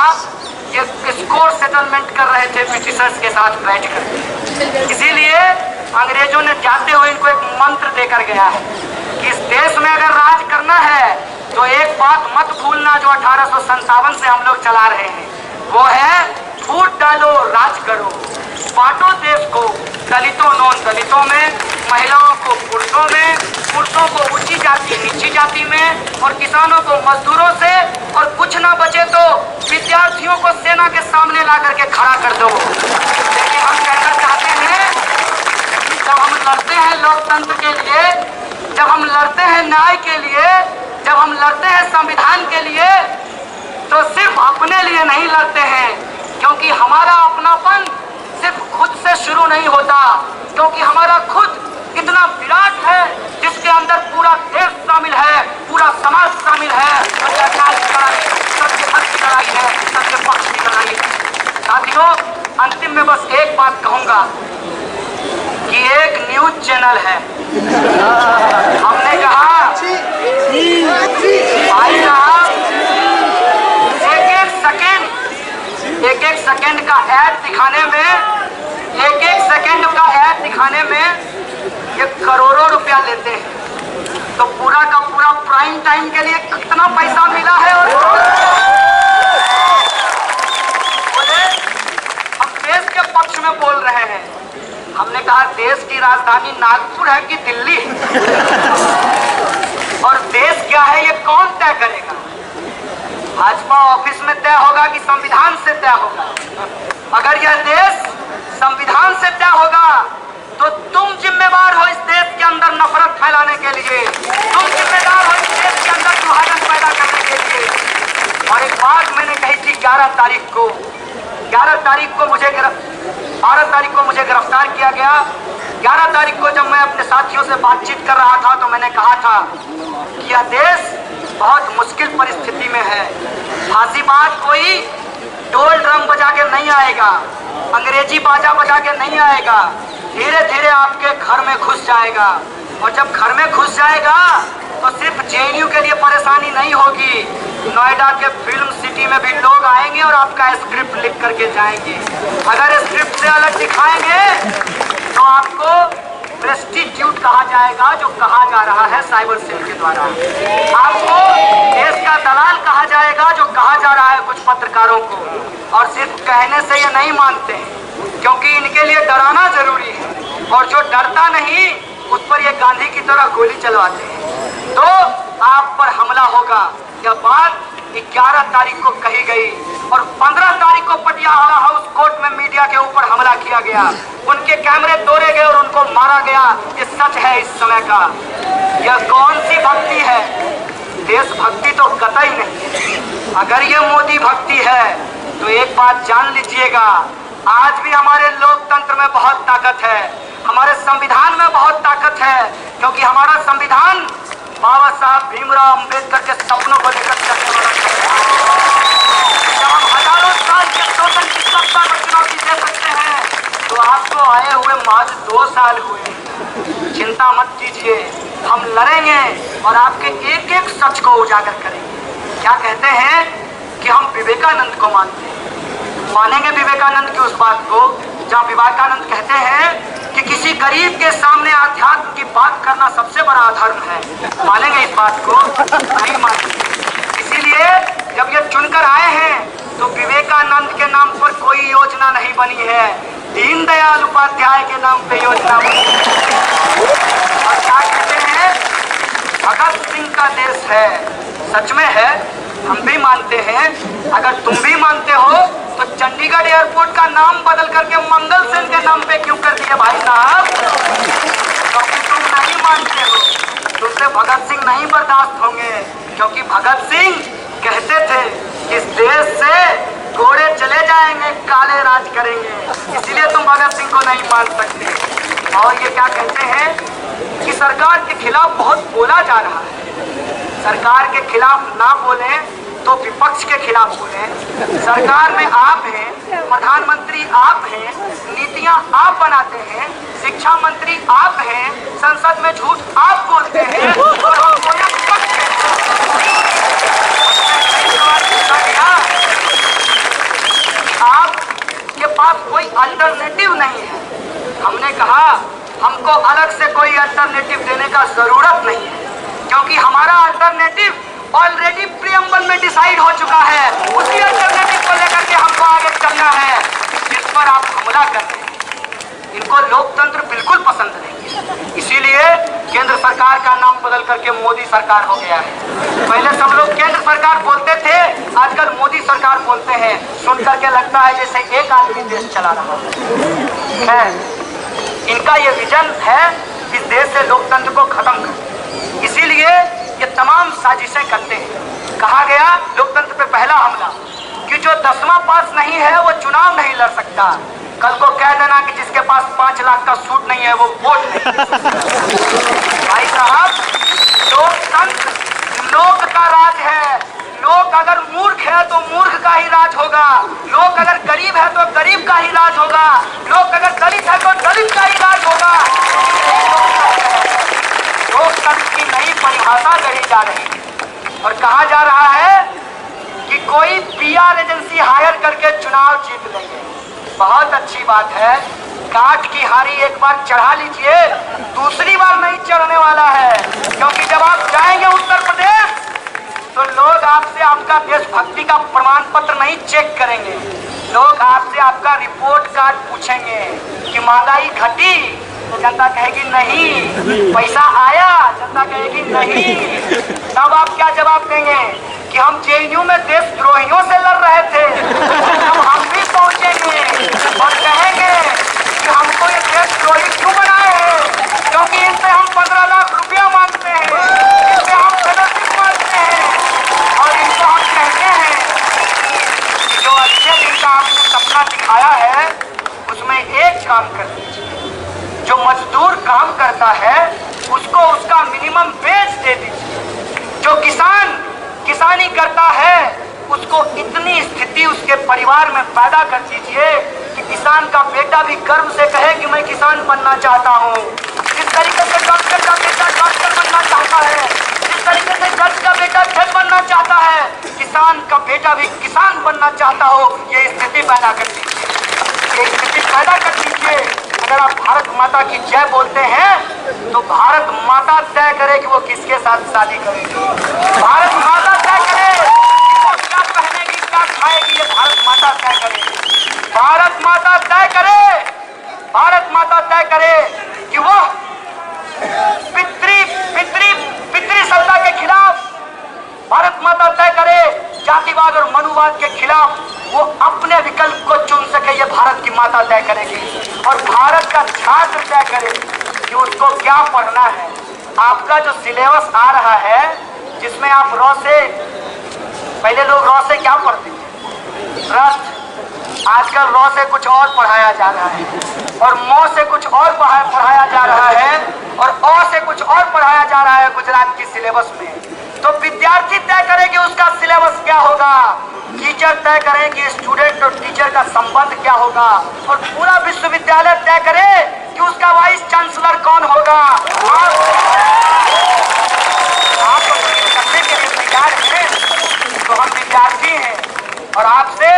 ये स्कोर सेटलमेंट कर रहे थे ब्रिटिशर्स के साथ बैठकर। इसीलिए अंग्रेजों ने जाते हुए इनको एक मंत्र देकर गया है कि इस देश में अगर राज करना है तो एक बात मत भूलना जो 1857 से हम लोग चला रहे हैं, वो है फूट डालो राज करो, बांटो देश को दलितों नॉन दलितों में, महिलाओं को पुरुषों में, पुरुषों को ऊंची जाति नीची जाति में, और किसानों को मजदूरों से, और कुछ ना बचे तो विद्यार्थियों को सेना के सामने ला करके खड़ा कर दो। लेकिन हम कहना चाहते हैं जब हम लड़ते हैं लोकतंत्र के लिए, जब हम लड़ते हैं न्याय के लिए, जब हम लड़ते हैं संविधान के लिए, तो सिर्फ अपने लिए नहीं लड़ते हैं, क्योंकि हमारा अपनापन सिर्फ खुद से शुरू नहीं होता, क्योंकि हमारा खुद इतना विराट है जिसके अंदर पूरा देश शामिल है, पूरा समाज शामिल है, सबके हक की लड़ाई है, सबके पक्ष की लड़ाई है। साथियों, अंतिम में बस एक बात कहूंगा कि एक न्यूज चैनल है, हमने कहा भाई साहब एक सेकंड का ऐड दिखाने में, एक सेकंड का ऐड दिखाने में ये करोड़ों रुपया लेते हैं। तो पूरा का पूरा प्राइम टाइम के लिए कितना पैसा मिला है? और बोले हम देश के पक्ष में बोल रहे हैं। हमने कहा देश की राजधानी नागपुर है कि दिल्ली है? और देश क्या है ये कौन तय करेगा? भाजपा ऑफिस में तय होगा कि संविधान से तय होगा? अगर यह देश संविधान से तय होगा तो तुम जिम्मेवार हो इस देश के अंदर नफरत फैलाने के लिए, तुम जिम्मेदार हो इस देश के अंदर विभाजन पैदा करने के लिए। और एक बात मैंने कही थी 11 तारीख को 12 तारीख को मुझे गिरफ्तार किया गया। 11 तारीख को जब मैं अपने साथियों से बातचीत कर रहा था तो मैंने कहा था कि यह देश बहुत मुश्किल परिस्थिति में है। फांसीबाज कोई ढोल ड्रम बजा के नहीं आएगा, अंग्रेजी बाजा बजा के नहीं आएगा, धीरे धीरे आपके घर में घुस जाएगा। और जब घर में घुस जाएगा तो सिर्फ जेएनयू के लिए परेशानी नहीं होगी, नोएडा के फिल्म सिटी में भी लोग आएंगे और आपका स्क्रिप्ट लिख करके जाएंगे। अगर स्क्रिप्ट से अलग दिखाएंगे तो आपको प्रेस्टिट्यूट कहा जाएगा, जो कहा जा रहा है साइबर सेल के द्वारा। आपको देश का दलाल कहा जाएगा, जो कहा जा रहा है कुछ पत्रकारों को। और सिर्फ कहने से ये नहीं मानते हैं, क्योंकि इनके लिए डराना जरूरी है, और जो डरता नहीं उस पर ये गांधी की तरह गोली चलवाते हैं। तो आप पर हमला होगा। यह बात 11 तारीख को कही गई और 15 तारीख को पटियाला हाउस कोर्ट में मीडिया के ऊपर हमला किया गया, उनके कैमरे तोड़े गए और उनको मारा गया। ये सच है इस समय का। यह कौन सी भक्ति है? देशभक्ति तो कतई नहीं। अगर ये मोदी भक्ति है तो एक बात जान लीजिएगा, आज भी हमारे लोकतंत्र में बहुत ताकत है, हमारे संविधान में बहुत ताकत है, क्योंकि हमारा संविधान बाबा साहब भीमराव अंबेडकर के सपनों को लेकर चलने वाला है। जब हम हजारों साल के शोषण की सत्ता को चुनौती दे सकते हैं तो आपको आए हुए महज 2 साल हुए। चिंता मत कीजिए, हम लड़ेंगे और आपके एक एक सच को उजागर करेंगे। क्या कहते हैं कि हम विवेकानंद को मानते हैं, मानेंगे विवेकानंद की उस बात को जहाँ विवेकानंद कहते हैं कि किसी गरीब के सामने अध्यात्म की बात करना सबसे बड़ा अधर्म है। मानेंगे इस बात को? नहीं मानेंगे। इसीलिए जब ये चुनकर आए हैं तो विवेकानंद के नाम पर कोई योजना नहीं बनी है, दीनदयाल उपाध्याय के नाम पे योजना बनी है। और क्या कहते हैं, भगत सिंह का देश है। सच में है, हम भी मानते हैं। अगर तुम भी मानते हो तो चंडीगढ़ एयरपोर्ट का नाम बदल करके मंगल सेन के नाम पे क्यों कर दिया भाई साहब? क्योंकि तुम नहीं मानते हो, तुमसे भगत सिंह नहीं बर्दाश्त होंगे। क्योंकि भगत सिंह कहते थे इस देश से घोड़े चले जाएंगे, काले राज करेंगे, इसीलिए तुम भगत सिंह को नहीं मान सकते। और ये क्या कहते हैं कि सरकार के खिलाफ बहुत बोला जा रहा है। सरकार के खिलाफ ना बोले तो विपक्ष के खिलाफ बोले। सरकार में आप हैं, प्रधानमंत्री आप हैं, नीतियां आप बनाते हैं, शिक्षा मंत्री आप हैं, संसद में झूठ आप बोलते हैं और हम बोले विपक्ष हैं। आपके पास कोई अल्टरनेटिव नहीं है। हमने कहा हमको अलग से कोई अल्टरनेटिव देने का जरूरत नहीं है, क्योंकि हमारा अल्टरनेटिव ऑलरेडी प्रीएम्बल में डिसाइड हो चुका है। उसी अल्टरनेटिव को लेकर के हमको आगे चलना है, जिस पर आप हमला करते हैं। इनको लोकतंत्र बिल्कुल पसंद नहीं है, इसीलिए केंद्र सरकार का नाम बदल करके मोदी सरकार हो गया है। पहले सब लोग केंद्र सरकार बोलते थे, आजकल मोदी सरकार बोलते हैं। सुन करके लगता है जैसे एक आदमी देश चला रहा है। इनका ये विजन है इस देश से लोकतंत्र को खत्म कर, इसीलिए ये तमाम साजिशें करते हैं। कहा गया लोकतंत्र पे पहला हमला कि जो 10वां पास नहीं है वो चुनाव नहीं लड़ सकता। कल को कह देना कि जिसके पास 5 लाख का सूट नहीं है वो वोट नहीं। भाई साहब, लोकतंत्र लोक का राज है। लोग अगर मूर्ख है तो मूर्ख का ही राज होगा, लोग अगर गरीब है तो गरीब का ही राज होगा, लोग अगर दलित है तो दलित का ही राज होगा। लोकतंत्र की नई परिभाषा गढ़ी जा रही है और कहा जा रहा है कि कोई पीआर एजेंसी हायर करके चुनाव जीत लेंगे। बहुत अच्छी बात है, काठ की हारी एक बार चढ़ा लीजिए, दूसरी बार नहीं चढ़ने वाला है। क्योंकि जब आप जाएंगे उत्तर प्रदेश तो लोग आपसे आपका देशभक्ति का प्रमाण पत्र नहीं चेक करेंगे, लोग आपसे आपका रिपोर्ट कार्ड पूछेंगे कि महंगाई घटी, जनता कहेगी नहीं। पैसा आया, जनता कहेगी नहीं। तब आप क्या जवाब देंगे कि हम जेएनयू में देशद्रोहियों से लड़ रहे थे। तब हम भी पहुंचेंगे और कहेंगे कि हमको ये देशद्रोही क्यों बनाए हैं, क्योंकि इनसे हम 15 लाख रुपया मांगते हैं, इनसे हम फेलोशिप मांगते हैं और इनको हम कहते हैं काम कर दीजिए। जो मजदूर काम करता है उसको उसका मिनिमम वेज दे दीजिए। जो किसान किसानी करता है उसको इतनी स्थिति उसके परिवार में पैदा कर दीजिए कि किसान का बेटा भी गर्व से कहे कि मैं किसान बनना चाहता हूँ। जिस तरीके से डॉक्टर का बेटा डॉक्टर बनना चाहता है, जिस तरीके से जज का बेटा जज बनना चाहता है, किसान का बेटा भी किसान बनना चाहता हो, ये स्थिति पैदा कर दीजिए। ये स्थिति पैदा कर दीजिए। अगर आप भारत माता की जय बोलते हैं तो भारत माता तय करे कि वो किसके साथ शादी करेगी। भारत माता तय करे कि वो क्या पहनेगी, क्या खाएगी, ये भारत माता तय करे। भारत माता तय करे, भारत माता तय करे कि वो पितृ सत्ता के खिलाफ, भारत माता तय करे जातिवाद और मनुवाद के खिलाफ वो अपने विकल्प को चुन सके, ये भारत की माता तय करेगी। और भारत का छात्र तय करे कि उसको क्या पढ़ना है। आपका जो सिलेबस आ रहा है जिसमें आप रॉ से, पहले लोग रॉ से क्या पढ़ते थे, रस्ट, आजकल रॉ से कुछ और पढ़ाया जा रहा है और मौ से कुछ और पढ़ाया जा रहा है और अ से कुछ और पढ़ाया जा रहा है गुजरात की सिलेबस में। तो विद्यार्थी तय करे कि उसका सिलेबस क्या होगा, टीचर तय करे कि स्टूडेंट और टीचर का संबंध क्या होगा, और पूरा विश्वविद्यालय तय करे कि उसका वाइस चांसलर कौन होगा। आप करने के लिए तैयार हैं तो हम विद्यार्थी हैं और आपसे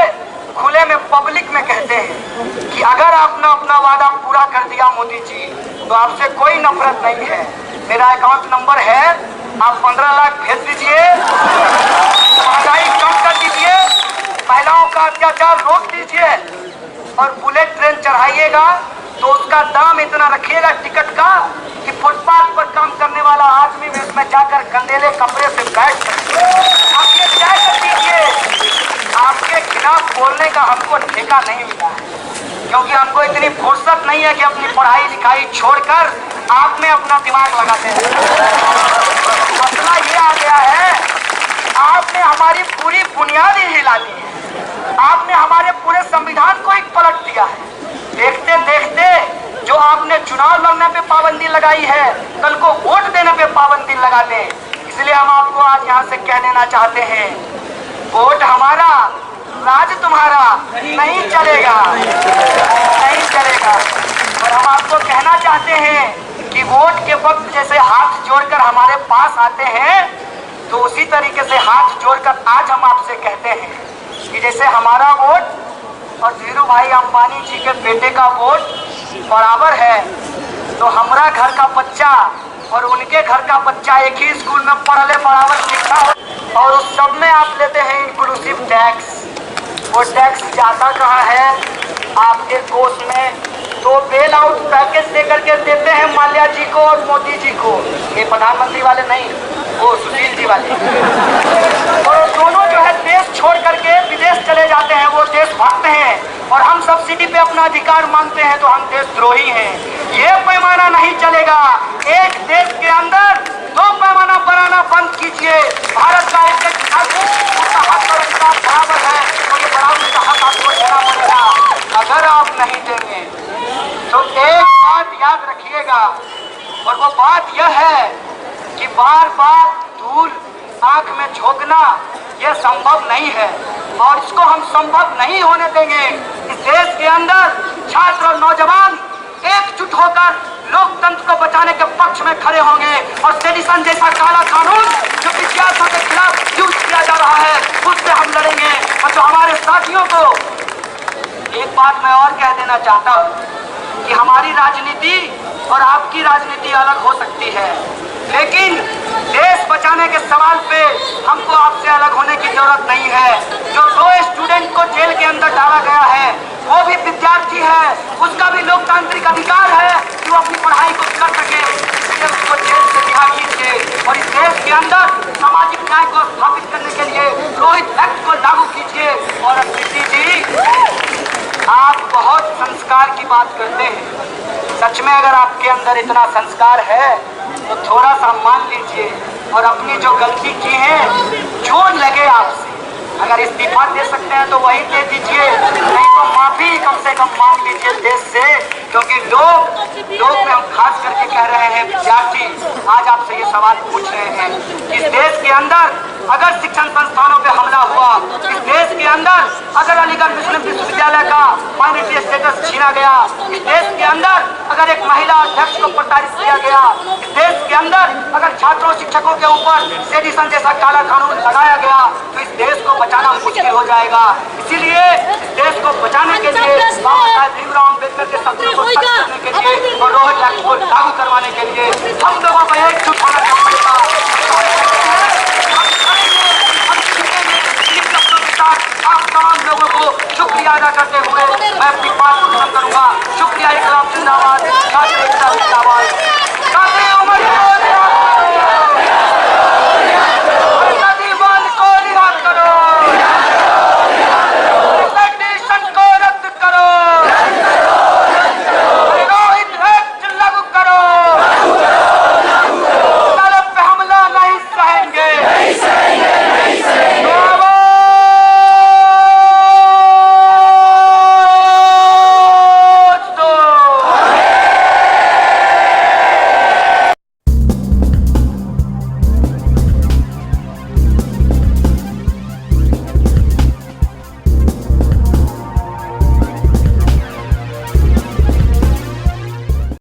खुले में पब्लिक में कहते हैं कि अगर आपने अपना वादा पूरा कर दिया मोदी जी तो आपसे कोई नफरत नहीं है। मेरा अकाउंट नंबर है, आप 15 लाख भेज दीजिए, महंगाई कम कर दीजिए, महिलाओं का अत्याचार रोक दीजिए और बुलेट ट्रेन चढ़ाइएगा तो उसका दाम इतना रखिएगा टिकट का कि फुटपाथ पर काम करने वाला आदमी भी इसमें जाकर गंदेले कपड़े से बैठ सकते। आप ये तय कर दीजिए। आपके खिलाफ बोलने का हमको ठेका नहीं मिला है क्योंकि हमको इतनी फुर्सत नहीं है कि अपनी पढ़ाई लिखाई छोड़कर आप में अपना दिमाग लगाते हैं। मसला ये आ गया है, आपने हमारी पूरी बुनियाद ही हिला दी है। आपने हमारे पूरे संविधान को ही पलट दिया है। देखते देखते जो आपने चुनाव लड़ने पे पाबंदी लगाई है, कल को वोट देने पे पाबंदी लगा दें। इसलिए हम आपको आज यहाँ से कह देना चाहते हैं, वोट हमारा, राज तुम्हारा नहीं चलेगा, नहीं चलेगा। और हम आपको कहना चाहते हैं कि वोट के वक्त जैसे हाथ जोड़कर हमारे पास आते हैं तो उसी तरीके से हाथ जोड़कर आज हम आपसे कहते हैं कि जैसे हमारा वोट और धीरू भाई अंबानी जी के बेटे का वोट बराबर है तो हमारा घर का बच्चा और उनके घर का बच्चा एक ही स्कूल में पढ़ले बराबर शिक्षा हो। और उस सब में आप लेते हैं इंक्लूसिव टैक्स। वो टैक्स जाता कहाँ है, आपके कोष में। तो बेल आउट पैकेज दे करके देते हैं माल्या जी को और मोदी जी को, ये प्रधानमंत्री वाले नहीं, वो सुशील जी वाले। और दोनों जो है देश छोड़ करके विदेश चले जाते हैं, वो देशभक्त हैं और हम सब्सिडी पे अपना अधिकार मांगते हैं तो हम देशद्रोही हैं। ये पैमाना नहीं चलेगा। एक देश के अंदर दो पैमाना बनाना बंद कीजिए। भारत का एक बराबर है तो ये बराबर का हक आपको देना पड़ेगा। अगर आप नहीं देंगे तो एक बात याद रखिएगा, और वो बात यह है कि बार बार धूल आंख में झोंकना यह संभव नहीं है और इसको हम संभव नहीं होने देंगे। इस देश के अंदर छात्र और नौजवान एकजुट होकर लोकतंत्र को बचाने के पक्ष में खड़े होंगे और सेडिशन जैसा काला कानून जो विद्यार्थियों के खिलाफ यूज किया जा रहा है उससे हम लड़ेंगे। और जो हमारे साथियों को एक बात मैं और कह देना चाहता हूँ कि हमारी राजनीति और आपकी राजनीति अलग हो सकती है, लेकिन देश बचाने के सवाल पे हमको आपसे अलग होने की जरूरत नहीं है। जो 2 स्टूडेंट को जेल के अंदर डाला गया है वो भी विद्यार्थी है, उसका भी लोकतांत्रिक अधिकार है कि वो अपनी पढ़ाई को कर सके, इसलिए उसको जेल से रिहा कीजिए। और इस देश के अंदर सामाजिक न्याय को स्थापित करने के लिए रोहित एक्ट को लागू कीजिए। और दीदी जी, आप बहुत संस्कार की बात करते हैं, सच में अगर आपके अंदर इतना संस्कार है तो थोड़ा सा मान लीजिए और अपनी जो गलती की है जो लगे आपसे, अगर इस्तीफा दे सकते हैं तो वही दे दीजिए, नहीं तो माफी कम से कम मांग लीजिए देश से। हैं विद्यार्थी आज आपसे ये सवाल पूछ रहे हैं कि इस देश के अंदर अगर शिक्षण संस्थानों पे हमला हुआ, इस देश के अंदर अगर अलीगढ़ मुस्लिम विश्वविद्यालय का माइनॉरिटी स्टेटस छीना गया, इस देश के अंदर अगर एक महिला अध्यक्ष को प्रताड़ित किया गया, इस देश के अंदर अगर छात्रों शिक्षकों के ऊपर सेडिशन जैसा काला कानून लगाया गया, तो इस देश को बचाना मुश्किल हो जाएगा। इसीलिए इस देश को बचाने के लिए